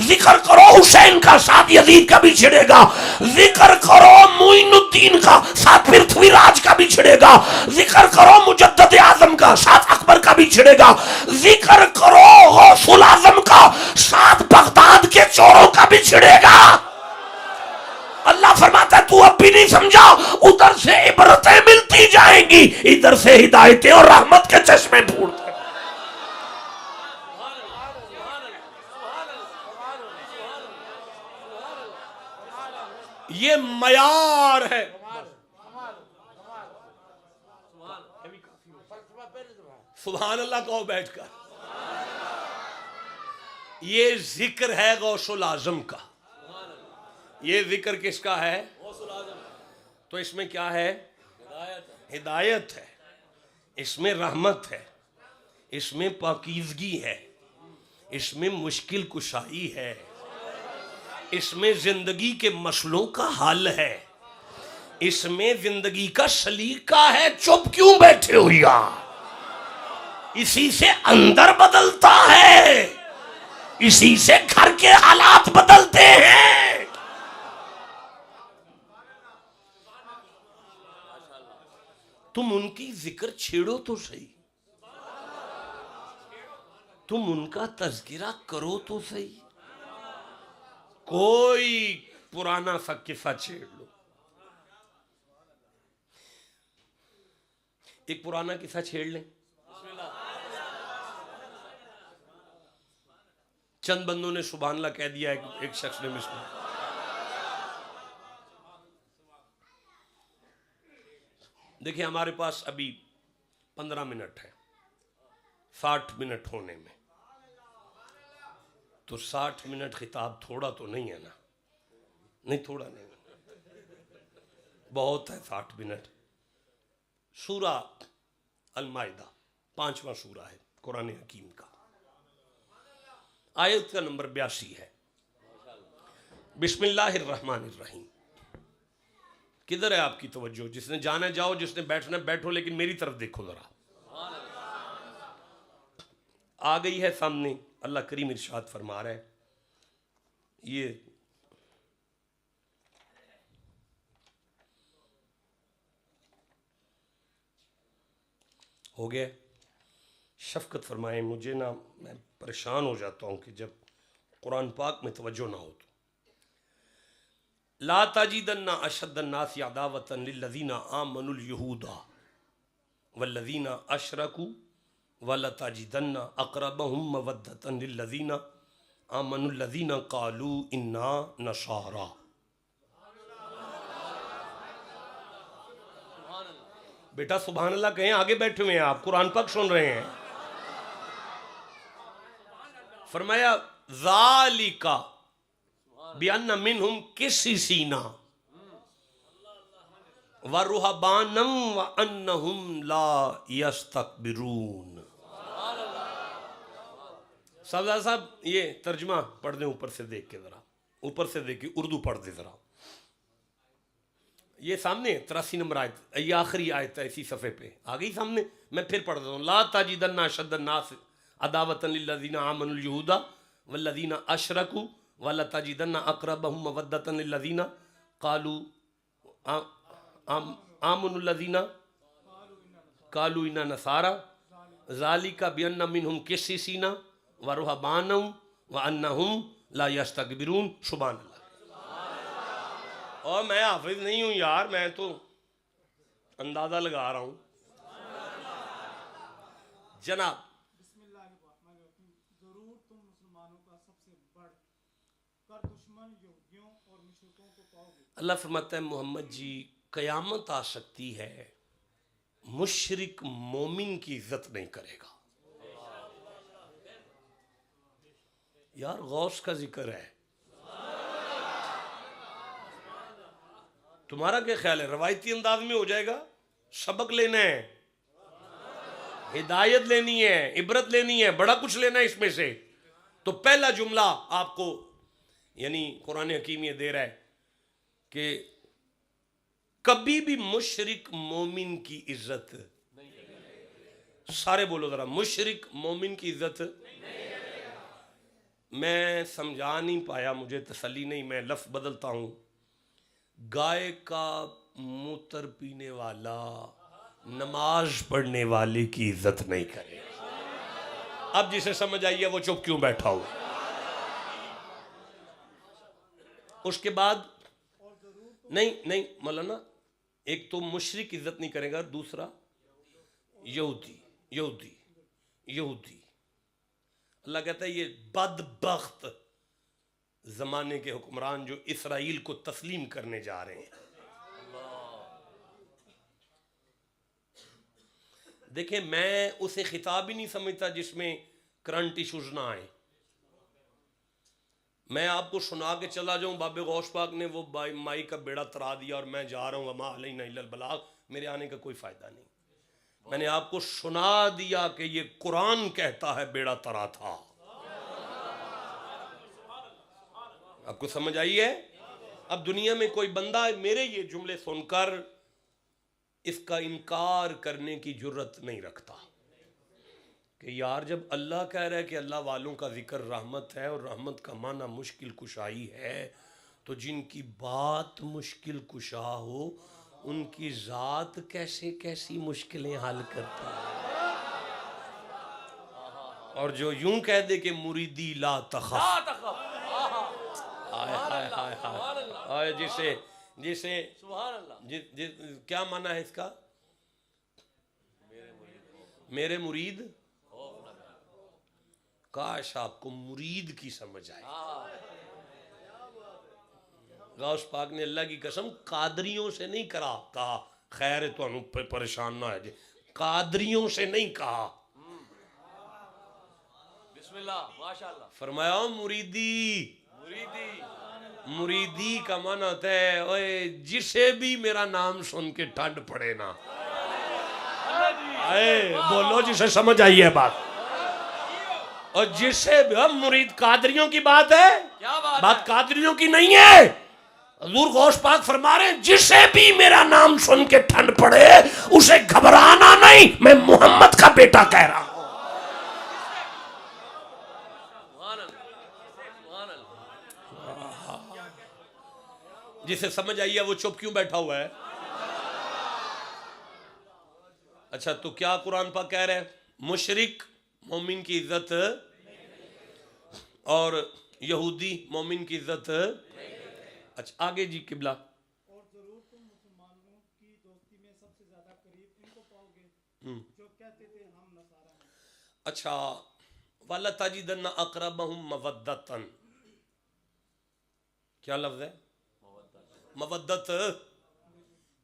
ذکر کرو حسین کا، ساتھ یزید کا بھی چھڑے گا. ذکر کرو معین الدین کا، ساتھ پرتھوی راج کا بھی چھڑے گا. ذکر کرو مجدد اعظم کا، ساتھ اکبر کا بھی چھڑے گا. ذکر کرو غوث العظم کا، ساتھ بغداد کے چوروں کا بھی چھڑے گا. اللہ فرماتا ہے تو اب بھی نہیں سمجھا، ادھر سے عبرتیں ملتی جائیں گی، ادھر سے ہدایتیں اور رحمت کے چشمے پھوٹتے. یہ معیار ہے. سبحان اللہ کہو بیٹھ کر. یہ ذکر ہے غوث العظم کا. یہ ذکر کس کا ہے؟ تو اس میں کیا ہے؟ ہدایت ہے، اس میں رحمت ہے، اس میں پاکیزگی ہے، اس میں مشکل کشائی ہے، اس میں زندگی کے مسئلوں کا حل ہے، اس میں زندگی کا سلیقہ ہے. چپ کیوں بیٹھے ہو یار؟ اسی سے اندر بدلتا ہے، اسی سے گھر کے حالات بدلتے ہیں. تم ان کی ذکر چھیڑو تو صحیح، تم ان کا تذکرہ کرو تو صحیح. کوئی پرانا سا قصہ چھیڑ لو. ایک پرانا قصہ چھیڑ لیں. چند بندوں نے سبحان اللہ کہہ دیا، ایک شخص نے مسلم. دیکھیں ہمارے پاس ابھی 15 منٹ ہے 60 منٹ ہونے میں، تو 60 منٹ خطاب تھوڑا تو نہیں ہے نا؟ نہیں تھوڑا نہیں، بہت ہے 60 منٹ. سورہ المائدہ 5واں سورہ ہے قرآن حکیم کا، آیت کا نمبر 82 ہے. بسم اللہ الرحمن الرحیم. کدھر ہے آپ کی توجہ؟ جس نے جانا جاؤ، جس نے بیٹھنا بیٹھو، لیکن میری طرف دیکھو ذرا. آ گئی ہے سامنے. اللہ کریم ارشاد فرما رہا ہے، یہ ہو گیا. شفقت فرمائیں مجھے نا، میں پریشان ہو جاتا ہوں کہ جب قرآن پاک میں توجہ نہ ہو تو. لا تجدن اشد الناس عداوۃ للذین آمنوا اليہود والذین اشرکوا ولتجدن اقربهم مودۃ للذین آمنوا الذین قالوا انا نصارى. بیٹا سبحان اللہ کہیں، آگے بیٹھے ہوئے ہیں آپ، قرآن پاک سن رہے ہیں. فرمایا ذالک بِأَنَّ مِنْهُمْ قِسِّسِينَ وَرُهَبَانًا وَأَنَّهُمْ لَا يَسْتَكْبِرُونَ. صاحب یہ ترجمہ پڑھ دیں اوپر سے دیکھ کے ذرا، اوپر سے دیکھ کے اردو پڑھ دیں ذرا. یہ سامنے 83 نمبر آیت، یہ آخری آیت ہے اسی صفحے پہ آ گئی سامنے. میں پھر پڑھ دیتا ہوں. لا تجدن اشد الناس عداوۃ للذین آمنوا اليہود والذین اشرکوا وَلَتَجِدَنَّ أَقْرَبَهُمْ مَوَدَّةً لِلَّذِينَ قَالُوا آمَنُوا الَّذِينَ قَالُوا إِنَّا نَصَارَى ذَلِكَ بِأَنَّ مِنْهُمْ قِسِّسِينَ وَرُهْبَانًا وَأَنَّهُمْ لَا يَسْتَكْبِرُونَ. سبحان اللہ. اور میں حافظ نہیں ہوں یار، میں تو اندازہ لگا رہا ہوں. جناب اللہ فرماتا ہے محمد جی قیامت آ سکتی ہے، مشرک مومن کی عزت نہیں کرے گا. یار غوث کا ذکر ہے تمہارا کیا خیال ہے؟ روایتی انداز میں ہو جائے گا؟ سبق لینا ہے، ہدایت لینی ہے، عبرت لینی ہے، بڑا کچھ لینا ہے اس میں سے. تو پہلا جملہ آپ کو یعنی قرآن حکیم یہ دے رہا ہے کہ کبھی بھی مشرک مومن کی عزت، سارے بولو ذرا، مشرک مومن کی عزت. میں سمجھا نہیں پایا، مجھے تسلی نہیں، میں لفظ بدلتا ہوں. گائے کا موتر پینے والا نماز پڑھنے والے کی عزت نہیں کرے. اب جسے سمجھ آئی ہے وہ چپ کیوں بیٹھا ہو؟ اس کے بعد نہیں مولانا، ایک تو مشرک عزت نہیں کرے گا، دوسرا یہودی. اللہ کہتا ہے یہ بدبخت زمانے کے حکمران جو اسرائیل کو تسلیم کرنے جا رہے ہیں. دیکھیں میں اسے خطاب ہی نہیں سمجھتا جس میں کرنٹ ایشوز نہ آئیں. میں آپ کو سنا کے چلا جاؤں باب غوث پاک نے وہ مائی کا بیڑا ترا دیا اور میں جا رہا ہوں وما علینا الا البلاغ، میرے آنے کا کوئی فائدہ نہیں. میں نے آپ کو سنا دیا کہ یہ قرآن کہتا ہے بیڑا ترا تھا. آپ کو سمجھ آئی ہے؟ اب دنیا میں کوئی بندہ میرے یہ جملے سن کر اس کا انکار کرنے کی جرت نہیں رکھتا کہ یار جب اللہ کہہ رہا ہے کہ اللہ والوں کا ذکر رحمت ہے اور رحمت کا معنی مشکل کشائی ہے، تو جن کی بات مشکل کشا ہو ان کی ذات کیسی مشکلیں حل کرتا ہے. اور جو یوں کہہ دے کہ مریدی لا تخف، آئے جسے کیا معنی ہے اس کا؟ میرے مرید، کاش آپ کو مرید کی سمجھ آئے. غوث پاک نے اللہ کی قسم قادریوں سے نہیں کہا خیر تو انہوں پہ پریشان نہ ہے، قادریوں سے نہیں کہا. بسم اللہ ماشاءاللہ. فرمایا مریدی کا معنی ہوتا ہے اوے جسے بھی میرا نام سن کے ٹھنڈ پڑے نا. بولو جسے سمجھ آئی ہے بات. اور جسے بھی مرید قادریوں کی بات ہے، بات قادریوں کی نہیں ہے. حضور غوث پاک فرما رہے ہیں جسے بھی میرا نام سن کے ٹھنڈ پڑے اسے گھبرانا نہیں، میں محمد کا بیٹا کہہ رہا ہوں. جسے سمجھ آئی ہے وہ چپ کیوں بیٹھا ہوا ہے؟ اچھا تو کیا قرآن پاک کہہ رہے ہیں؟ مشرک مومن کی عزت اور یہودی مومن کی عزت. اچھا آگے جی قبلہ. اور ضرور تم مسلمانوں کی دوستی میں سب سے زیادہ قریب ان کو پاؤ گے جو کہتے تھے ہم نصارہ ہیں. اچھا وَلَتَجِدَنَّ أَقْرَبَهُمْ مَوَدَّةً، کیا لفظ ہے؟ مودت.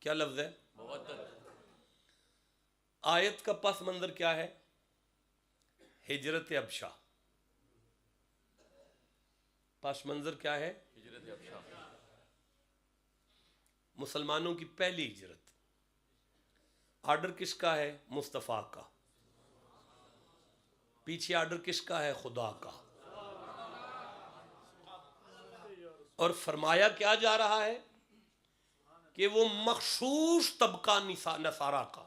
کیا لفظ ہے؟ آیت کا پس منظر کیا ہے؟ ہجرت ابشا. پس منظر کیا ہے؟ ہجرت ابشا. مسلمانوں کی پہلی ہجرت. آرڈر کس کا ہے؟ مصطفیٰ کا. پیچھے آرڈر کس کا ہے؟ خدا کا. اور فرمایا کیا جا رہا ہے کہ وہ مخصوص طبقہ نصارہ کا،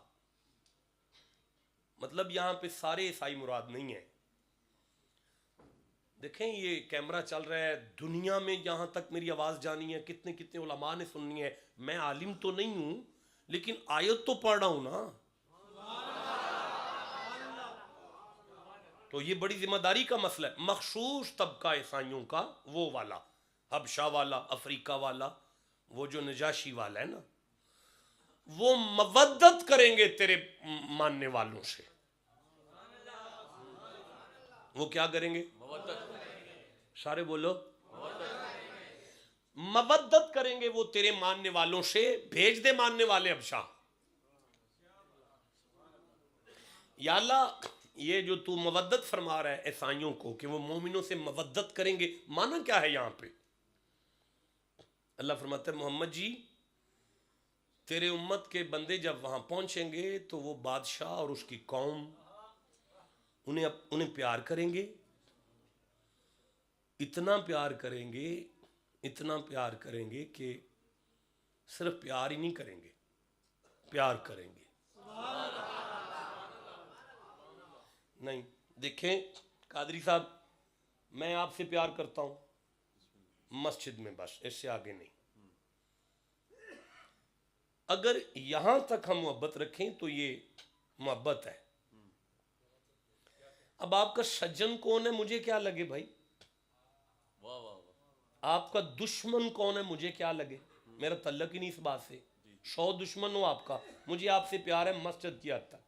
مطلب یہاں پہ سارے عیسائی مراد نہیں ہیں. دیکھیں یہ کیمرہ چل رہا ہے دنیا میں، جہاں تک میری آواز جانی ہے کتنے علماء نے سننی ہے. میں عالم تو نہیں ہوں لیکن آیت تو پڑھ رہا ہوں نا. تو یہ بڑی ذمہ داری کا مسئلہ ہے. مخصوص طبقہ عیسائیوں کا وہ والا، حبشہ والا، افریقہ والا، وہ جو نجاشی والا ہے نا، وہ مودت کریں گے تیرے ماننے والوں سے. وہ کیا کریں گے؟ سارے بولو. مودت کریں گے وہ تیرے ماننے والوں سے. بھیج دے ماننے والے حبشہ. یا اللہ یہ جو تو مودت فرما رہا ہے عیسائیوں کو کہ وہ مومنوں سے مودت کریں گے، معنی کیا ہے یہاں پہ؟ اللہ فرماتا ہے محمد جی تیرے امت کے بندے جب وہاں پہنچیں گے تو وہ بادشاہ اور اس کی قوم انہیں پیار کریں گے، اتنا پیار کریں گے، اتنا پیار کریں گے کہ صرف پیار ہی نہیں کریں گے، پیار کریں گے۔ نہیں، دیکھیں قادری صاحب، میں آپ سے پیار کرتا ہوں مسجد میں، بس اس سے آگے نہیں۔ اگر یہاں تک ہم محبت رکھیں تو یہ محبت ہے۔ اب آپ کا سجن کون ہے مجھے کیا لگے بھائی، آپ کا دشمن کون ہے مجھے کیا لگے، میرا تعلق ہی نہیں اس بات سے۔ 100 دشمن ہو آپ کا، مجھے آپ سے پیار ہے مسجد کی حد تک۔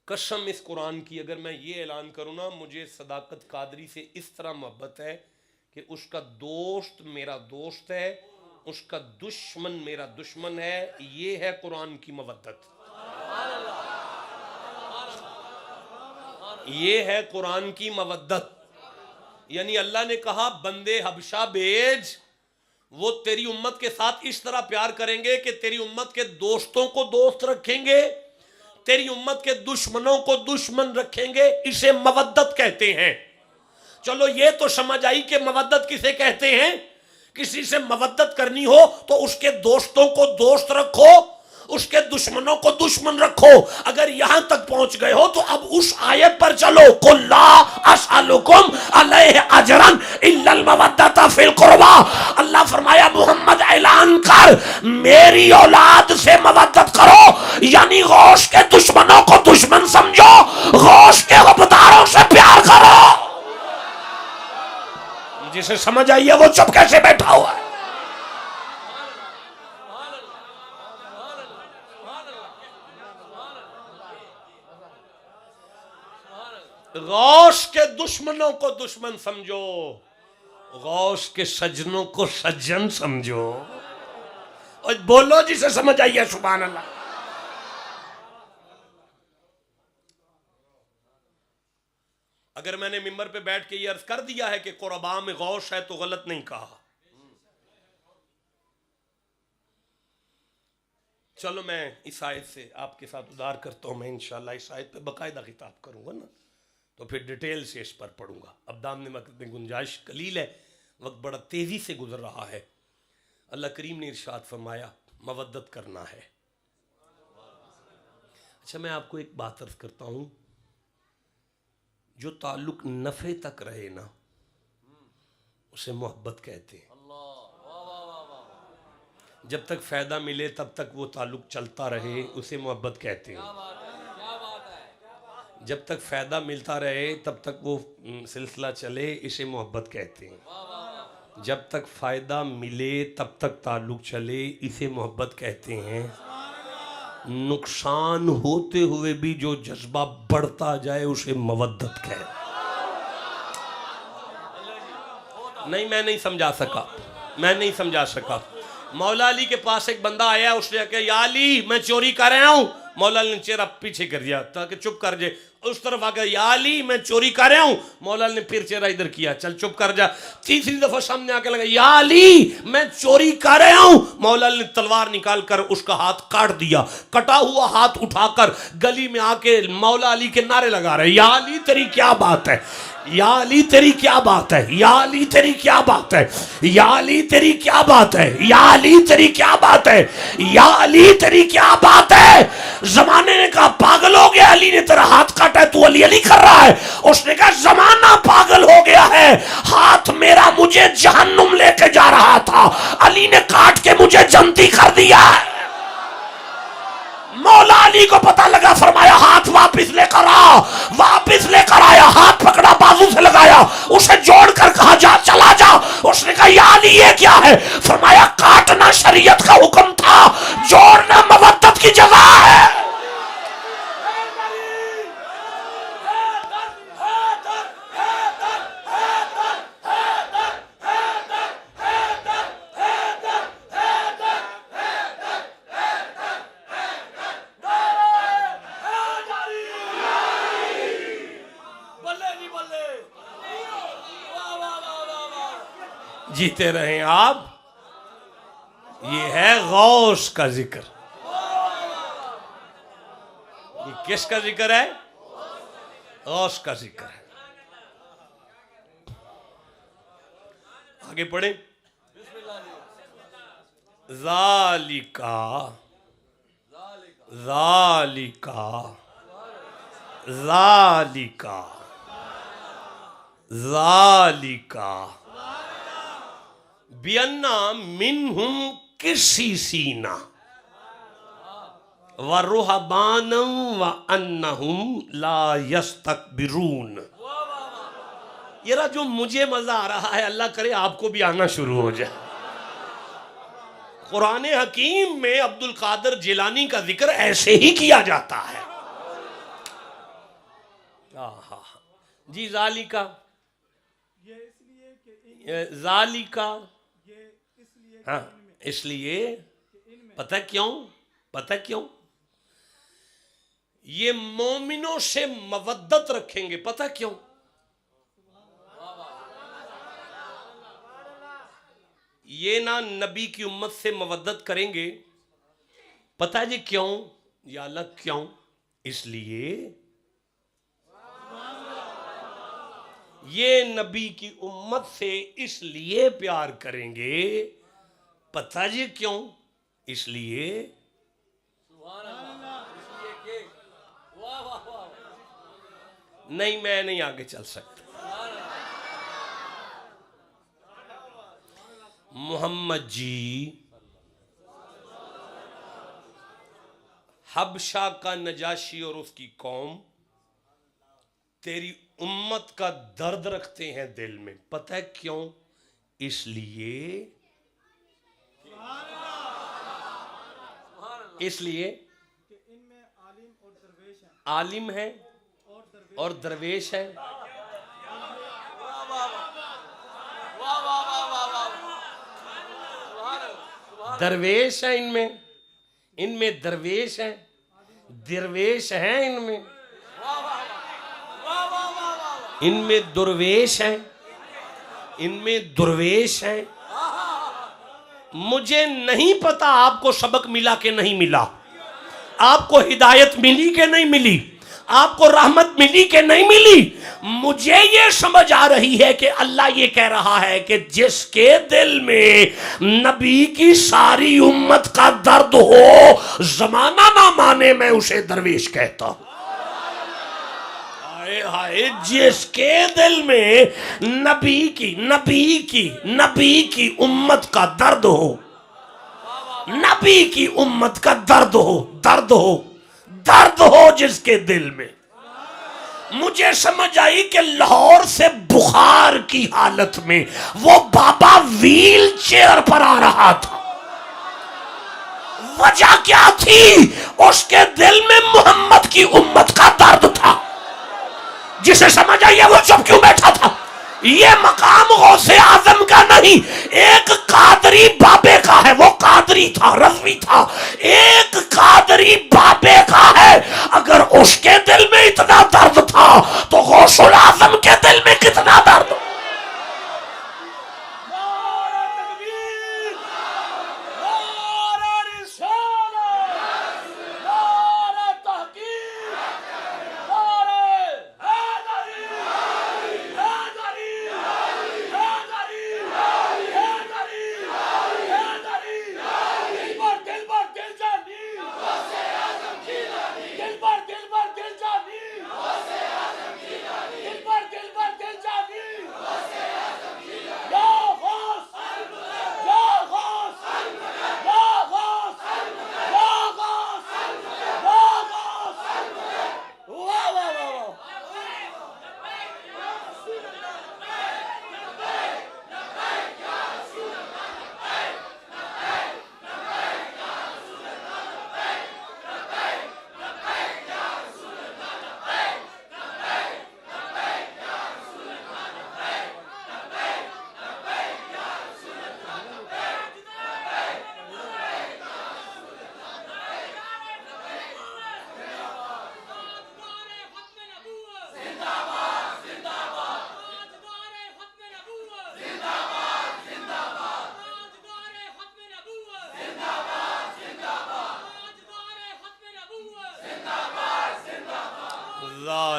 قسم اس قرآن کی، اگر میں یہ اعلان کروں نا مجھے صداقت قادری سے اس طرح محبت ہے کہ اس کا دوست میرا دوست ہے، اس کا دشمن میرا دشمن ہے، یہ ہے قرآن کی مودت، یہ ہے قرآن کی مودت۔ یعنی اللہ نے کہا بندے حبشہ بھیج، وہ تیری امت کے ساتھ اس طرح پیار کریں گے کہ تیری امت کے دوستوں کو دوست رکھیں گے، تیری امت کے دشمنوں کو دشمن رکھیں گے، اسے مودت کہتے ہیں۔ چلو یہ تو سمجھ آئی کہ مودت کسے کہتے ہیں۔ کسی سے مودت کرنی ہو تو اس کے دوستوں کو دوست رکھو، اس کے دشمنوں کو دشمن رکھو۔ اگر یہاں تک پہنچ گئے ہو تو اب اس آیت پر چلو، قُلْ لَا أَسْأَلُكُمْ عَلَيْهِ أَجْرًا إِلَّا الْمَوَدَّةَ فِي الْقُرْبَى۔ اللہ فرمایا محمد اعلان کر میری اولاد سے مودت کرو، یعنی غوث کے دشمنوں کو دشمن سمجھو، غوث کے غبطاروں سے پیار کرو۔ جسے سمجھ آئیے وہ چپ کیسے بیٹھا ہوا ہے؟ غوث کے دشمنوں کو دشمن سمجھو، غوث کے سجنوں کو سجن سمجھو۔ اور بولو جسے سمجھ آئیے، سبحان اللہ۔ اگر میں نے ممبر پہ بیٹھ کے یہ عرض کر دیا ہے کہ قربا میں غوث ہے تو غلط نہیں کہا۔ چلو میں اس آیت سے آپ کے ساتھ ادھار کرتا ہوں، میں انشاءاللہ اس آیت پہ باقاعدہ خطاب کروں گا نا تو پھر ڈیٹیل سے اس پر پڑھوں گا۔ اب دامن وقت میں گنجائش قلیل ہے، وقت بڑا تیزی سے گزر رہا ہے۔ اللہ کریم نے ارشاد فرمایا مودت کرنا ہے۔ اچھا میں آپ کو ایک بات عرض کرتا ہوں، جو تعلق نفع تک رہے نا اسے محبت کہتے ہیں۔ جب تک فائدہ ملے تب تک وہ تعلق چلتا رہے اسے محبت کہتے ہیں۔ جب تک فائدہ ملتا رہے تب تک وہ سلسلہ چلے اسے محبت کہتے ہیں۔ جب تک فائدہ ملے تب تک تعلق چلے اسے محبت کہتے ہیں۔ نقصان ہوتے ہوئے بھی جو جذبہ بڑھتا جائے اسے مودت کہتے ہیں۔ نہیں میں نہیں سمجھا سکا۔ مولا علی کے پاس ایک بندہ آیا، اس نے کہا یا علی میں چوری کر رہا ہوں۔ مولا علی نے چہرہ پیچھے کر دیا تاکہ چپ کر جائے۔ اس طرف آ گیا یا علی میں چوری کر رہا ہوں۔ مولا علی نے پھر چہرہ ادھر کیا، چل چپ کر جا۔ تیسری دفعہ سامنے آ کے لگا یا علی میں چوری کر رہا ہوں۔ مولا علی نے تلوار نکال کر اس کا ہاتھ کاٹ دیا۔ کٹا ہوا ہاتھ اٹھا کر گلی میں آ کے مولا علی کے نعرے لگا رہے، یا علی تیری کیا بات ہے، یا علی تیری کیا بات ہے، یا علی تیری کیا بات ہے، یا علی تیری کیا بات ہے، یا علی تیری کیا بات ہے، یا علی تیری کیا بات ہے۔ زمانے نے کہا پاگل ہو گیا، علی نے تیرا ہاتھ کاٹا ہے تو علی علی کر رہا ہے۔ اس نے کہا زمانہ پاگل ہو گیا ہے، ہاتھ میرا مجھے جہنم لے کے جا رہا تھا، علی نے کاٹ کے مجھے جنتی کر دیا ہے۔ مولا علی کو پتہ لگا، فرمایا ہاتھ واپس لے کر آ۔ واپس لے کر آیا، ہاتھ پکڑا، بازو سے لگایا، اسے جوڑ کر کہا جا چلا جا۔ اس نے کہا یا علی یہ کیا ہے؟ فرمایا کاٹنا شریعت کا حکم تھا، جوڑنا مودت کی جگہ ہے۔ جیتے رہیں آپ، یہ ہے غوث کا ذکر. یہ کس کا ذکر ہے؟ غوث کا ذکر ہے. آگے پڑھیں. ذالکا ذالکا ذالکا ذالکا بینا منہم قسیسینا ورہبانا وانہم لا یستکبرون. یہ رہا جو مجھے مزہ آ رہا ہے، اللہ کرے آپ کو بھی آنا شروع ہو جائے. قرآن حکیم میں عبد القادر جیلانی کا ذکر ایسے ہی کیا جاتا ہے. جی ذالکا یہ اس لیے کہ ذالکا یہ اس لیے ہاں اس لیے پتہ کیوں یہ مومنوں سے مودت رکھیں گے. پتہ کیوں؟ یہ نہ نبی کی امت سے مودت کریں گے. پتہ جی کیوں؟ یا اللہ کیوں؟ اس لیے یہ نبی کی امت سے اس لیے پیار کریں گے. پتہ جی کیوں؟ اس لیے نہیں، میں نہیں آگے چل سکتا. محمد جی حبشہ کا نجاشی اور اس کی قوم تیری امت کا درد رکھتے ہیں دل میں. پتہ ہے کیوں؟ اس لیے کہ ان میں عالم اور درویش ہیں، عالم ہیں اور درویش ہیں. درویش ہیں ان میں درویش ہیں، درویش ہیں ان میں درویش ہیں، ان میں درویش ہیں. مجھے نہیں پتا آپ کو سبق ملا کہ نہیں ملا، آپ کو ہدایت ملی کہ نہیں ملی، آپ کو رحمت ملی کہ نہیں ملی. مجھے یہ سمجھ آ رہی ہے کہ اللہ یہ کہہ رہا ہے کہ جس کے دل میں نبی کی ساری امت کا درد ہو، زمانہ نہ مانے، میں اسے درویش کہتا ہوں. جس کے دل میں نبی کی امت کا درد ہو، نبی کی امت کا درد ہو جس کے دل میں. مجھے سمجھ آئی کہ لاہور سے بخار کی حالت میں وہ بابا ویل چیئر پر آ رہا تھا. وجہ کیا تھی؟ اس کے دل میں محمد کی امت کا درد تھا. جسے سمجھ آئی وہ چپ کیوں بیٹھا تھا؟ یہ مقام غوث اعظم کا نہیں، ایک قادری بابے کا ہے. وہ قادری تھا، رضوی تھا، ایک قادری بابے کا ہے. اگر اس کے دل میں اتنا درد تھا تو غوث اعظم کے دل میں کتنا درد.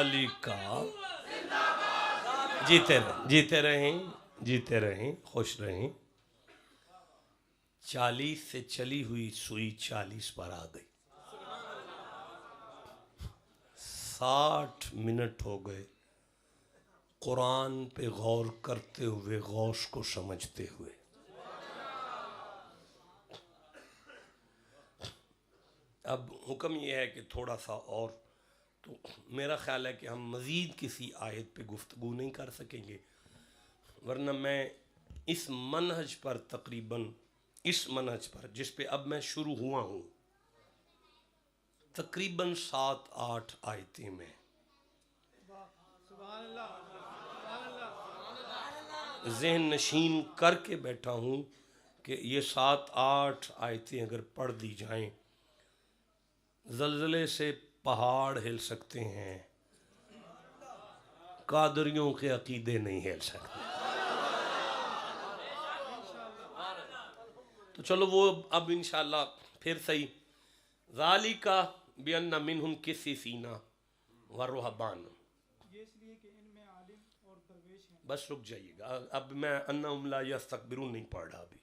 ذالکا جیتے رہیں جیتے رہیں جیتے رہیں خوش رہیں 40 سے چلی ہوئی سوئی 40 پر آ گئی 60 منٹ ہو گئے قرآن پہ غور کرتے ہوئے غوث کو سمجھتے ہوئے اب حکم یہ ہے کہ تھوڑا سا اور تو میرا خیال ہے کہ ہم مزید کسی آیت پہ گفتگو نہیں کر سکیں گے ورنہ میں اس منہج پر تقریباً اس منہج پر جس پہ اب میں شروع ہوا ہوں تقریباً 7-8 آیتیں میں سبحان اللہ سبحان اللہ ذہن نشین کر کے بیٹھا ہوں کہ یہ 7-8 آیتیں اگر پڑھ دی جائیں زلزلے سے پہاڑ ہل سکتے ہیں قادریوں کے عقیدے نہیں ہل سکتے تو چلو وہ اب انشاءاللہ پھر صحیح ذالکا بِأَنَّ مِنْهُمْ قِسِّسِينَ وَرُهْبَانَ یہ اس لیے کہ ان میں عالم اور درویش ہیں بس رک جائیے گا اب میں انہم لا یستکبرون نہیں پڑھ رہا ابھی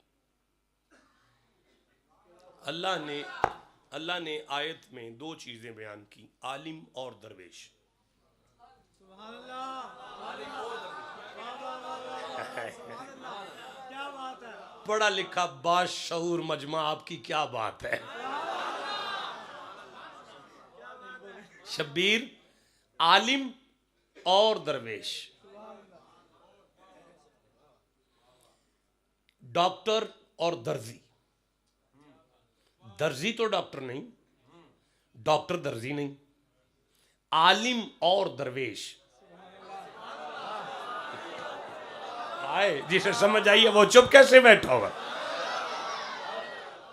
اللہ نے آیت میں 2 چیزیں بیان کی عالم اور درویش سبحان اللہ کیا بات ہے پڑھا لکھا باشعور مجمع آپ کی کیا بات ہے شبیر عالم اور درویش ڈاکٹر اور درزی درزی تو ڈاکٹر نہیں ڈاکٹر درزی نہیں عالم اور درویش آئے جسے سمجھ آئیے وہ چپ کیسے بیٹھا ہوگا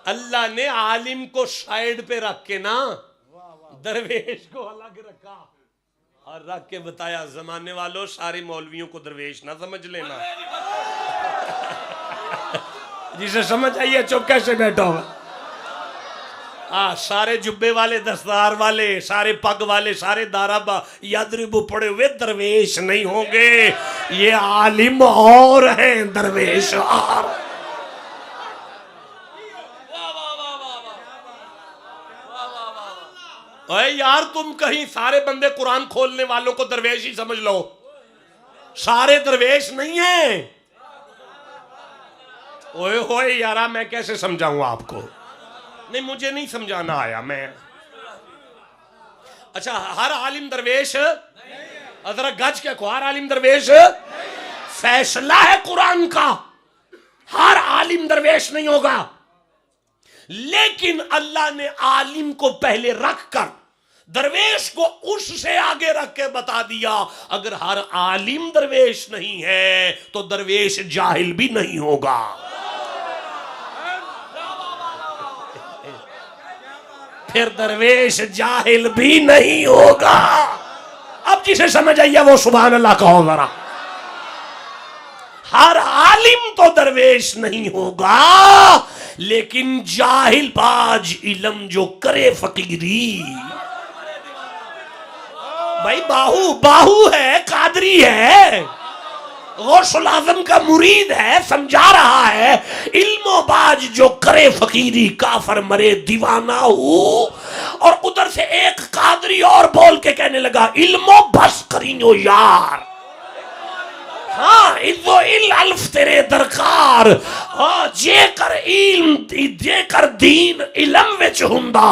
اللہ نے عالم کو سائیڈ پہ رکھ کے نا درویش کو الگ رکھا اور رکھ کے بتایا زمانے والوں سارے مولویوں کو درویش نہ سمجھ لینا جسے سمجھ آئیے چپ کیسے بیٹھا ہوگا سارے جبے والے دستار والے سارے پگ والے سارے دارابا یادربو پڑے ہوئے درویش نہیں ہوں گے یہ عالم اور ہیں درویش اور اے یار تم کہیں سارے بندے قرآن کھولنے والوں کو درویش ہی سمجھ لو سارے درویش نہیں ہیں اوئے ہوئے یارا میں کیسے سمجھاؤں آپ کو نہیں مجھے نہیں سمجھانا آیا میں اچھا ہر عالم درویش ذرا گج کے کو ہر عالم درویش فیصلہ ہے قرآن کا ہر عالم درویش نہیں ہوگا لیکن اللہ نے عالم کو پہلے رکھ کر درویش کو اس سے آگے رکھ کے بتا دیا اگر ہر عالم درویش نہیں ہے تو درویش جاہل بھی نہیں ہوگا پھر درویش جاہل بھی نہیں ہوگا اب جسے سمجھ آئیے وہ سبحان اللہ کہو ذرا ہر عالم تو درویش نہیں ہوگا لیکن جاہل باج علم جو کرے فقیری بھائی باہو ہے قادری ہے غوث الاعظم کا مرید ہے سمجھا رہا ہے علم و باج جو کرے فقیری کافر مرے دیوانہ ہو اور ادھر سے ایک قادری اور بول کے کہنے لگا علم و بس کرینو یار ہاں عزو الف تیرے درکار جے کر علم جے کر دین علم وچ ہوندا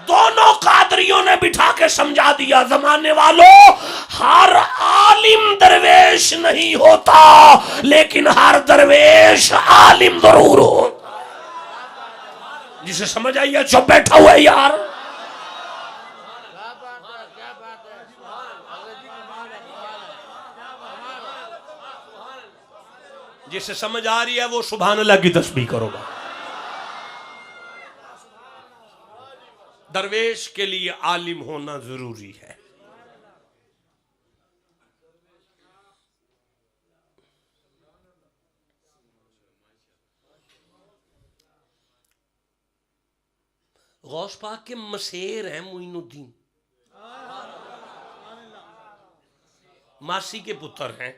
دونوں قادریوں نے بٹھا کے سمجھا دیا زمانے والوں ہر عالم درویش نہیں ہوتا لیکن ہر درویش عالم ضرور ہوتا جسے سمجھ آئیے جو بیٹھا ہوا ہے یار جسے سمجھ آ رہی ہے وہ سبحان اللہ کی تسبیح کرو گا درویش کے لیے عالم ہونا ضروری ہے غوث پاک کے مسیر ہیں معین الدین ماسی کے پتر ہیں.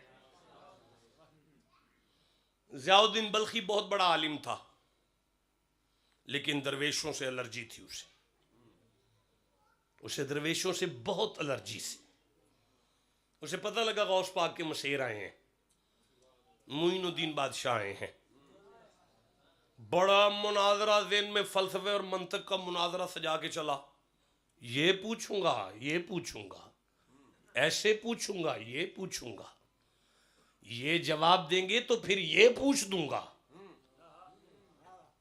ضیاء الدین بلخی بہت بڑا عالم تھا لیکن درویشوں سے الرجی تھی اسے درویشوں سے بہت الرجی تھی. اسے پتہ لگا غوث پاک کے مسیر آئے ہیں, معین الدین بادشاہ آئے ہیں. بڑا مناظرہ ذہن میں فلسفے اور منطق کا مناظرہ سجا کے چلا. یہ پوچھوں گا, یہ پوچھوں گا, ایسے پوچھوں گا, یہ پوچھوں گا, یہ جواب دیں گے تو پھر یہ پوچھ دوں گا.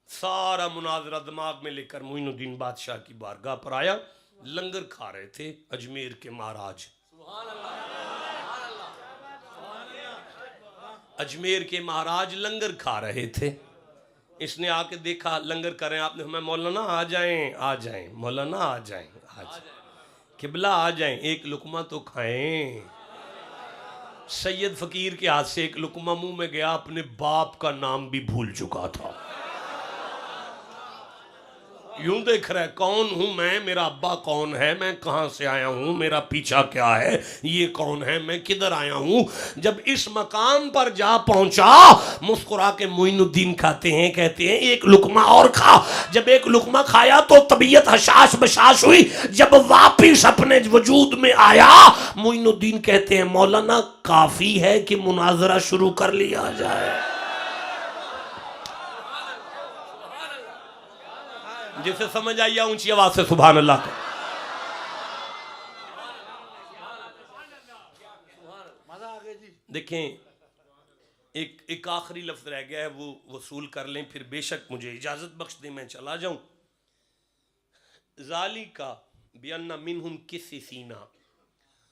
سارا مناظرہ دماغ میں لے کر معین الدین بادشاہ کی بارگاہ پر آیا. لنگر کھا رہے تھے اجمیر کے مہاراج. اجمیر کے مہاراج لنگر کھا رہے تھے. اس نے آ کے دیکھا لنگر کر رہے ہیں. آپ نے فرمایا مولانا آ جائیں, آ جائیں, مولانا آ جائیں, آ جائیں, قبلہ آ جائیں, ایک لقمہ تو کھائیں. سید فقیر کے ہاتھ سے ایک لقمہ منہ میں گیا, اپنے باپ کا نام بھی بھول چکا تھا. یوں دیکھ رہا ہے کون ہوں میں, میرا ابا کون ہے, میں کہاں سے آیا ہوں, میرا پیچھا کیا ہے, یہ کون ہے, میں کدھر آیا ہوں. جب اس مقام پر جا پہنچا مسکرا کے معین الدین کھاتے ہیں, کہتے ہیں ایک لقمہ اور کھا. جب ایک لقمہ کھایا تو طبیعت حشاش بشاش ہوئی. جب واپس اپنے وجود میں آیا معین الدین کہتے ہیں مولانا کافی ہے کہ مناظرہ شروع کر لیا جائے. جسے سمجھ آئیا اونچی آواز سے سبحان اللہ کا. دیکھیں ایک آخری لفظ رہ گیا ہے, وہ وصول کر لیں پھر بے شک مجھے اجازت بخش دیں میں چلا جاؤں. ذالک بِأَنَّ مِنْهُمْ قِسِّسِينَ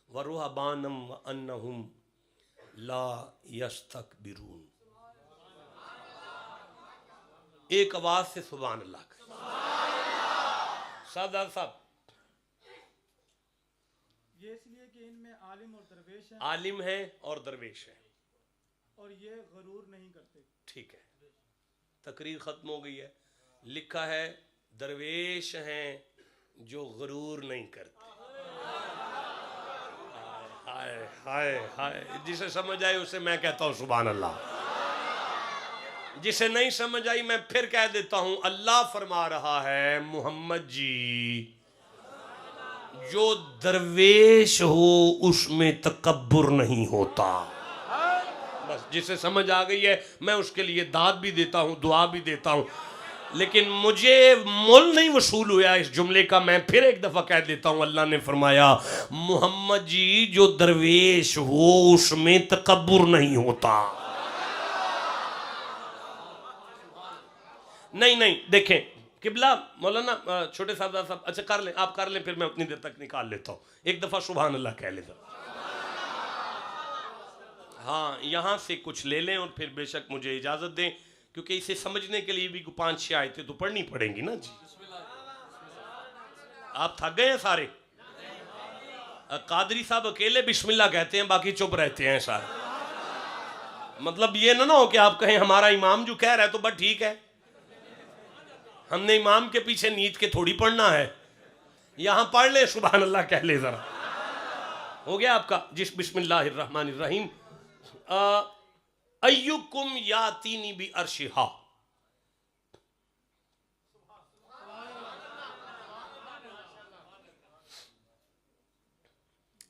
وَرُهْبَانًا وَأَنَّهُمْ لَا يَسْتَكْبِرُونَ. ایک آواز سے سبحان اللہ کا. سادہ صاحب یہ اس لیے کہ ان میں عالم اور درویش ہیں, عالم ہے اور درویش ہے, اور یہ غرور نہیں کرتے. ٹھیک ہے, تقریر ختم ہو گئی ہے. لکھا ہے درویش ہیں جو غرور نہیں کرتے. ہائے ہائے ہائے, جسے سمجھ آئے اسے میں کہتا ہوں سبحان اللہ. جسے نہیں سمجھ آئی میں پھر کہہ دیتا ہوں اللہ فرما رہا ہے محمد جی جو درویش ہو اس میں تکبر نہیں ہوتا. بس جسے سمجھ آ گئی ہے میں اس کے لیے داد بھی دیتا ہوں, دعا بھی دیتا ہوں, لیکن مجھے مول نہیں وصول ہوا اس جملے کا. میں پھر ایک دفعہ کہہ دیتا ہوں اللہ نے فرمایا محمد جی جو درویش ہو اس میں تکبر نہیں ہوتا. نہیں دیکھیں قبلہ مولانا چھوٹے صاحب اچھا کر لیں, آپ کر لیں پھر میں اتنی دیر تک نکال لیتا ہوں. ایک دفعہ سبحان اللہ کہہ لیتا. ہاں یہاں سے کچھ لے لیں اور پھر بے شک مجھے اجازت دیں, کیونکہ اسے سمجھنے کے لیے بھی 5-6 آیتیں تو پڑھنی پڑیں گی نا جی. آپ تھک گئے ہیں سارے. قادری صاحب اکیلے بسم اللہ کہتے ہیں, باقی چپ رہتے ہیں سارے. مطلب یہ نہ ہو کہ آپ کہیں ہمارا امام جو کہہ رہا ہے تو بس ٹھیک ہے, ہم نے امام کے پیچھے نیت کے تھوڑی پڑھنا ہے. یہاں پڑھ لیں سبحان اللہ کہہ لے ذرا. ہو گیا آپ کا جس بسم اللہ الرحمن الرحیم. ایکم یاتینی بعرشہا.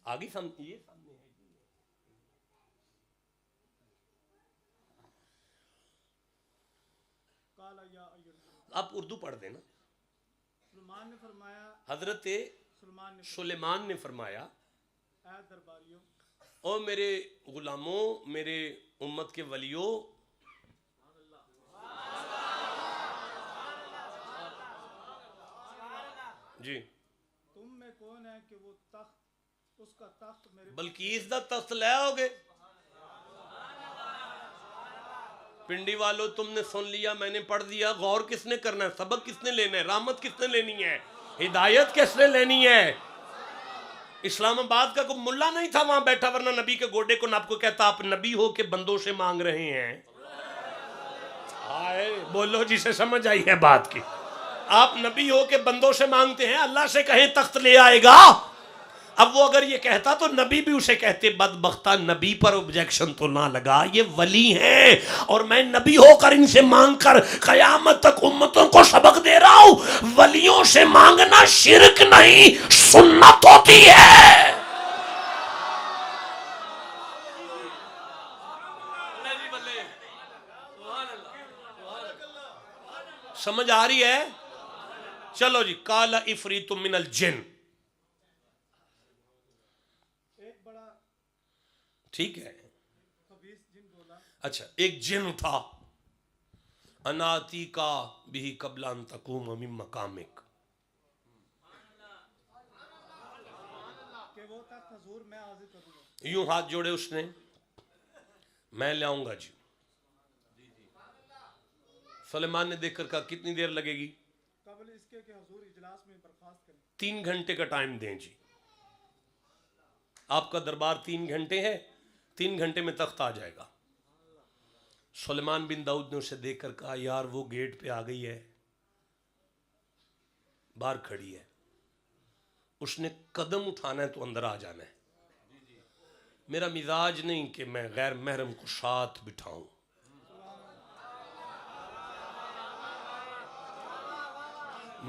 آگے سامنے یہ آپ اردو پڑھ دینا. سلیمان نے فرمایا, حضرت سلیمان نے فرمایا اے درباریوں, او میرے غلاموں, میرے امت کے ولیوں, جی تم میں کون ہے کہ وہ تخت, اس کا تخت میرے بلقیس دا تخت لے آؤ گے. پنڈی والوں تم نے سن لیا, میں نے پڑھ دیا. غور کس نے کرنا ہے, سبق کس نے لینا ہے, رحمت کس نے لینی ہے, ہدایت کس نے لینی ہے. اسلام آباد کا کوئی ملا نہیں تھا وہاں بیٹھا, ورنہ نبی کے گوڈے کو نب کو کہتا آپ نبی ہو کہ بندوں سے مانگ رہے ہیں. آئے بولو جسے سمجھ آئی ہے بات کی. آپ نبی ہو کہ بندوں سے مانگتے ہیں, اللہ سے کہیں تخت لے آئے گا. اب وہ اگر یہ کہتا تو نبی بھی اسے کہتے بدبختہ، نبی پر objection تو نہ لگا، یہ ولی ہیں اور میں نبی ہو کر ان سے مانگ کر قیامت تک امتوں کو سبق دے رہا ہوں۔ ولیوں سے مانگنا شرک نہیں، سنت ہوتی ہے۔ سمجھ آ رہی ہے؟ چلو جی، قال عفریت من الجن، ایک بڑا ٹھیک ہے، خبیث جن بولا اچھا ایک جن تھا، اناتی کا بھی قبل ان تقوم من مقامک، کہ وہ تخت حضور میں حاضر کروں گا۔ یوں ہاتھ جوڑے اس نے، میں لے آؤں گا جی۔ سلیمان نے دیکھ کر کہا کتنی دیر لگے گی؟ قبل اس کے کہ حضور اجلاس میں برخاست کریں۔ 3 گھنٹے کا ٹائم دیں جی، آپ کا دربار 3 گھنٹے ہے، 3 گھنٹے میں تخت آ جائے گا۔ سلیمان بن داؤد نے اسے دیکھ کر کہا یار وہ گیٹ پہ آ گئی ہے، باہر کھڑی ہے، اس نے قدم اٹھانا ہے تو اندر آ جانا ہے، میرا مزاج نہیں کہ میں غیر محرم کو ساتھ بٹھاؤں۔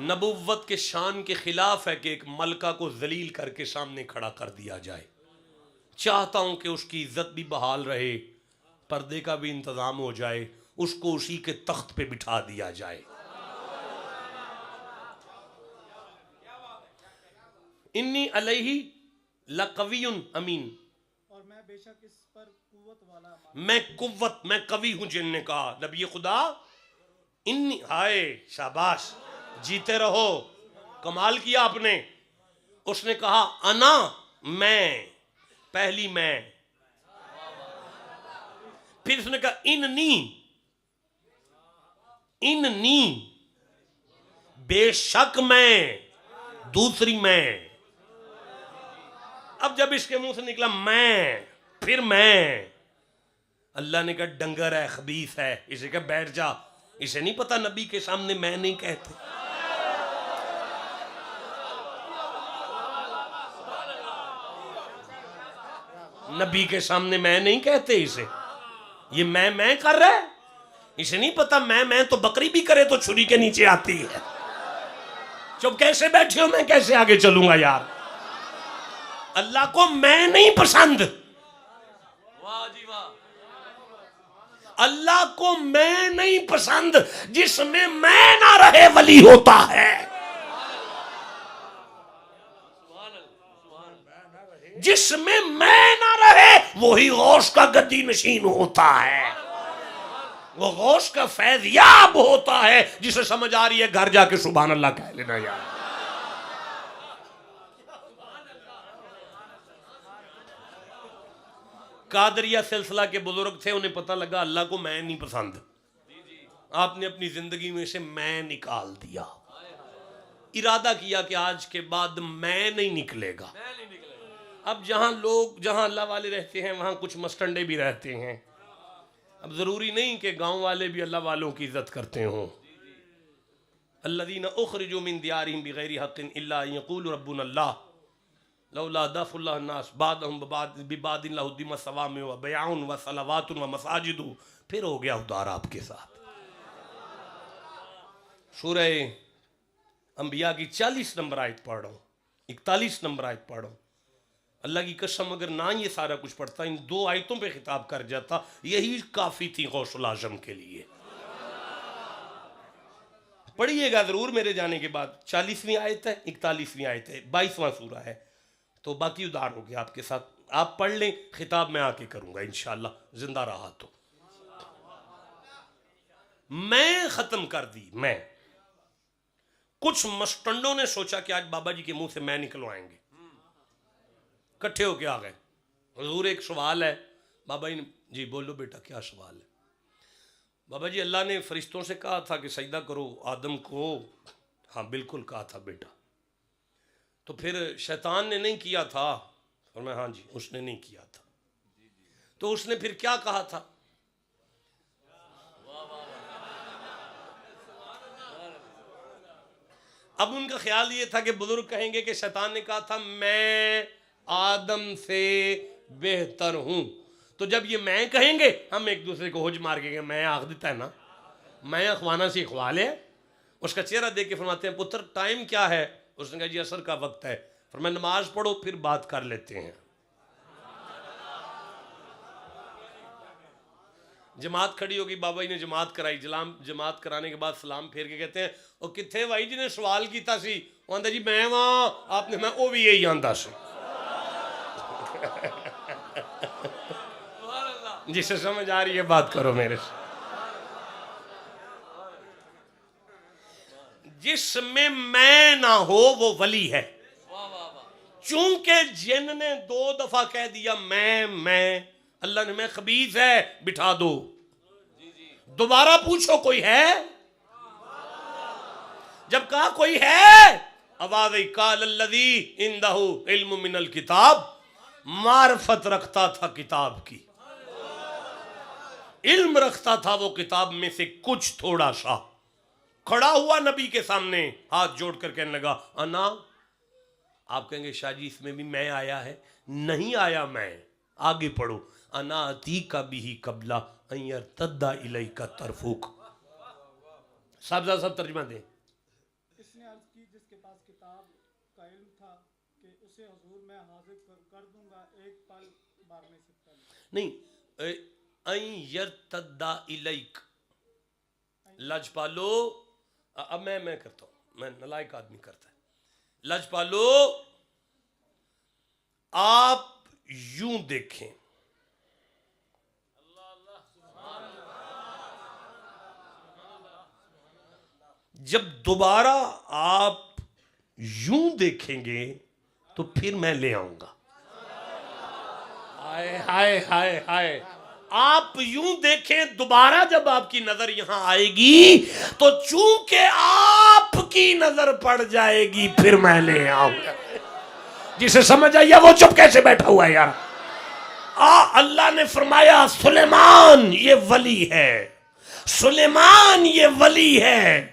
نبوت کے شان کے خلاف ہے کہ ایک ملکہ کو ذلیل کر کے سامنے کھڑا کر دیا جائے۔ چاہتا ہوں کہ اس کی عزت بھی بحال رہے، پردے کا بھی انتظام ہو جائے، اس کو اسی کے تخت پہ بٹھا دیا جائے۔ انی علیہ لقوی امین، اور میں بے شک اس پر قوت والا میں قوی ہوں۔ جن نے کہا نبی خدا انی، ہائے شاباش، جیتے رہو، کمال کیا آپ نے۔ اس نے کہا انا، میں، پہلی میں، پھر اس نے کہا انی، بے شک میں، دوسری میں۔ اب جب اس کے منہ سے نکلا میں، پھر میں، اللہ نے کہا ڈنگر ہے، خبیث ہے، اسے کہا بیٹھ جا، اسے نہیں پتا نبی کے سامنے میں نہیں کہتے۔ نبی کے سامنے میں نہیں کہتے اسے، یہ میں کر رہا ہے، اسے نہیں پتا میں تو بکری بھی کرے تو چھری کے نیچے آتی ہے۔ چپ کیسے بیٹھے ہو، میں کیسے آگے چلوں گا یار؟ اللہ کو میں نہیں پسند، اللہ کو میں نہیں پسند، جس میں میں نہ رہے ولی ہوتا ہے، جس میں میں نہ رہے وہی غوث کا گدی نشین ہوتا ہے، وہ غوث کا فیض یاب ہوتا ہے، جسے سمجھ آ رہی ہے گھر جا کے سبحان اللہ کہہ لینا یار۔ قادریہ سلسلہ کے بزرگ تھے، انہیں پتہ لگا اللہ کو میں نہیں پسند، آپ نے اپنی زندگی میں سے میں نکال دیا، ارادہ کیا کہ آج کے بعد میں نہیں نکلے گا۔ اب جہاں اللہ والے رہتے ہیں وہاں کچھ مسٹنڈے بھی رہتے ہیں، اب ضروری نہیں کہ گاؤں والے بھی اللہ والوں کی عزت کرتے ہوں۔ الذین اخرجوا من دیارہم بغیر حق الا ان یقولوا ربنا اللہ لولا دفع اللہ الناس بعضهم ببعض لہدمت الصوامع وبیع وصلوات ومساجد۔ پھر ہو گیا ادار آپ کے ساتھ۔ سورہ انبیاء کی 40 نمبر آیت پڑھ رہا ہوں، 41 نمبر آیت پڑھ رہا ہوں۔ اللہ کی قسم اگر نہ یہ سارا کچھ پڑھتا، ان 2 آیتوں پہ خطاب کر جاتا، یہی کافی تھی غوث الاعظم کے لیے۔ پڑھیے گا ضرور میرے جانے کے بعد، 40ویں آیت ہے، 41ویں آیت ہے، 22واں سورہ ہے، تو باقی ادھار ہو گیا آپ کے ساتھ، آپ پڑھ لیں، خطاب میں آ کے کروں گا انشاءاللہ زندہ رہا تو۔ میں ختم کر دی، میں۔ کچھ مسٹنڈوں نے سوچا کہ آج بابا جی کے منہ سے میں نکلوائیں گے، کٹھے ہو کے آ گئے، حضور ایک سوال ہے۔ بابا جی نے، جی بولو بیٹا کیا سوال ہے؟ بابا جی اللہ نے فرشتوں سے کہا تھا کہ سجدہ کرو آدم کو۔ ہاں بالکل کہا تھا بیٹا، تو پھر شیطان نے نہیں کیا تھا؟ اور میں ہاں جی اس نے نہیں کیا تھا، تو اس نے پھر کیا کہا تھا؟ اب ان کا خیال یہ تھا کہ بزرگ کہیں گے کہ شیطان نے کہا تھا میں آدم سے بہتر ہوں. تو جب یہ میں کہیں گے ہم ایک دوسرے کو ہوج مار کے میں آخ دیتا ہے نا, میں اخوانا سے اخوال ہے. اس کا چہرہ دیکھ کے فرماتے ہیں پتر ٹائم کیا ہے؟ اس نے کہا جی عصر کا وقت ہے. فرمایا نماز پڑھو پھر بات کر لیتے ہیں. جماعت کھڑی ہوگی, بابا جی نے جماعت کرائی, جماعت کرانے کے بعد سلام پھیر کے کہتے ہیں او کتھے بھائی جی نے سوال کیتا سی؟ وہ آندا جی میں وہاں, آپ نے میں او بھی یہی آندا سی. جسے سمجھ آ رہی ہے بات کرو میرے سے. جس میں نہ ہو وہ ولی ہے. چونکہ جن نے 2 دفعہ کہہ دیا میں, اللہ نے میں خبیث ہے بٹھا دو. دوبارہ پوچھو کوئی ہے؟ جب کہا کوئی ہے, آواز آئی قال الذی عندہ علم من الکتاب, معرفت رکھتا تھا کتاب کی, علم رکھتا تھا وہ کتاب میں سے کچھ تھوڑا سا. کھڑا ہوا نبی کے سامنے ہاتھ جوڑ کر کہنے لگا انا. آپ کہیں گے شاہ جی اس میں بھی میں آیا ہے؟ نہیں آیا میں, آگے پڑھو. انا اتیک بھی قبل ان یرتد الیک طرفک. صاحب ترجمہ دیں. اس نے عرض کی جس کے پاس کتاب کا علم تھا کہ اسے حضور میں حاضر کر دوں گا ایک پل مارنے سے پہلے. نہیں, ان یرتد الیک لجپالو. اب میں کرتا ہوں, میں نلائق آدمی کرتا ہے. لجپالو آپ یوں دیکھیں, جب دوبارہ آپ یوں دیکھیں گے تو پھر میں لے آؤں گا. ہائے ہائے ہائے ہائے. آپ یوں دیکھیں, دوبارہ جب آپ کی نظر یہاں آئے گی تو چونکہ آپ کی نظر پڑ جائے گی پھر میں لے آؤں گا. جسے سمجھ آئیے وہ چپ کیسے بیٹھا ہوا ہے یار. اللہ نے فرمایا سلیمان یہ ولی ہے, سلیمان یہ ولی ہے,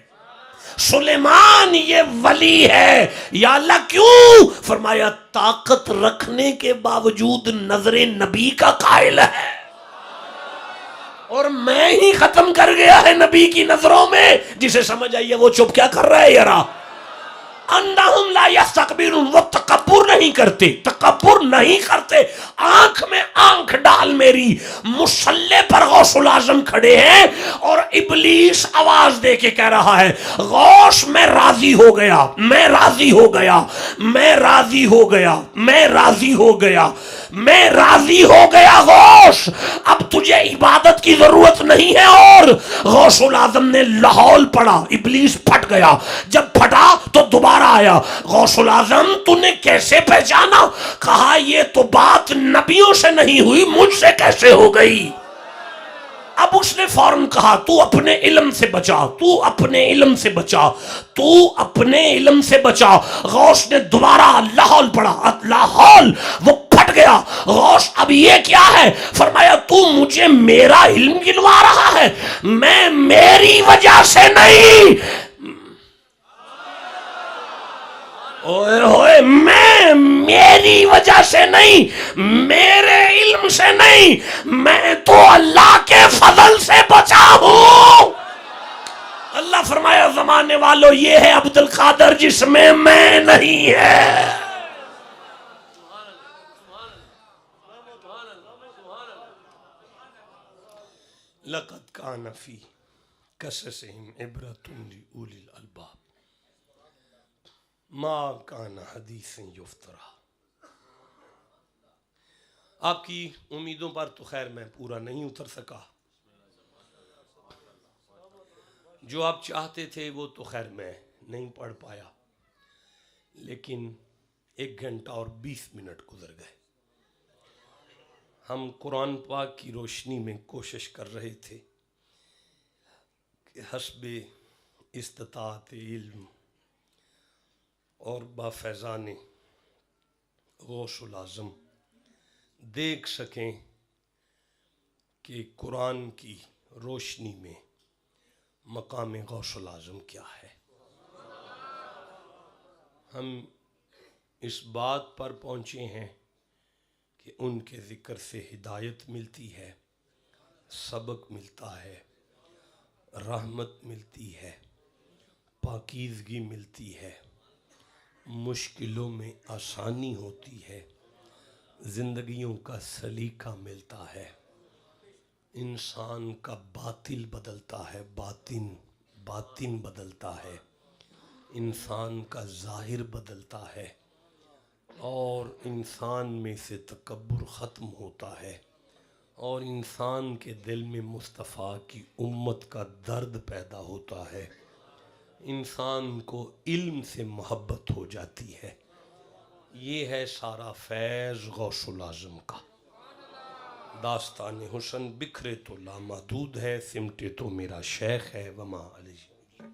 سلیمان یہ ولی ہے. یا اللہ کیوں؟ فرمایا طاقت رکھنے کے باوجود نظر نبی کا قائل ہے, اور میں ہی ختم کر گیا ہے نبی کی نظروں میں. جسے سمجھ آئیے وہ چپ کیا کر رہا ہے یارا. انہم لا یستکبرون, وہ تکبر نہیں کرتے, تکبر نہیں کرتے. آنکھ میں آنکھ ڈال میری. مصلی پر غوث الاعظم کھڑے ہیں اور ابلیس آواز دے کے کہہ رہا ہے غوث میں راضی ہو گیا, میں راضی ہو گیا, میں راضی ہو گیا, میں راضی ہو گیا, میں راضی ہو گیا غوث, اب تجھے عبادت کی ضرورت نہیں ہے. اور غوث الاعظم نے لاہور پڑا, ابلیس پھٹ گیا. جب پھٹا تو دوبارہ آیا. غوث الاعظم تو نے کیسے پہچانا؟ کہا یہ تو بات نبیوں سے نہیں ہوئی, مجھ سے کیسے ہو گئی؟ اب اس نے فوراً کہا تو اپنے علم سے بچا, تو اپنے علم سے بچا, تو اپنے علم سے بچا. غوث نے دوبارہ لاہور پڑھا, لاہور وہ پھٹ گیا. غوث اب یہ کیا ہے؟ فرمایا تو مجھے میرا علم گنوا رہا ہے, میں میری وجہ سے نہیں, اوئے ہوئے میں میری وجہ سے نہیں, میرے علم سے نہیں, میں تو اللہ کے فضل سے بچا ہوں. اللہ فرمایا زمانے والوں یہ ہے عبد القادر جس میں نہیں ہے. لقد کان فی قصصہم عبرۃ لأولی الالباب ما کان حدیث یفترا. آپ کی امیدوں پر تو خیر میں پورا نہیں اتر سکا, جو آپ چاہتے تھے وہ تو خیر میں نہیں پڑھ پایا, لیکن 1 گھنٹہ اور 20 منٹ گزر گئے. ہم قرآن پاک کی روشنی میں کوشش کر رہے تھے کہ حسب استطاعت علم اور با فیضان غوث الاعظم دیکھ سکیں کہ قرآن کی روشنی میں مقام غوث الاعظم کیا ہے. ہم اس بات پر پہنچے ہیں کہ ان کے ذکر سے ہدایت ملتی ہے، سبق ملتا ہے، رحمت ملتی ہے، پاکیزگی ملتی ہے، مشکلوں میں آسانی ہوتی ہے، زندگیوں کا سلیقہ ملتا ہے، انسان کا باطل بدلتا ہے، باطن بدلتا ہے، انسان کا ظاہر بدلتا ہے، اور انسان میں سے تکبر ختم ہوتا ہے، اور انسان کے دل میں مصطفیٰ کی امت کا درد پیدا ہوتا ہے، انسان کو علم سے محبت ہو جاتی ہے۔ یہ ہے سارا فیض غوث العظم کا۔ داستان حسن بکھرے تو لامحدود ہے، سمٹے تو میرا شیخ ہے، وما علیہ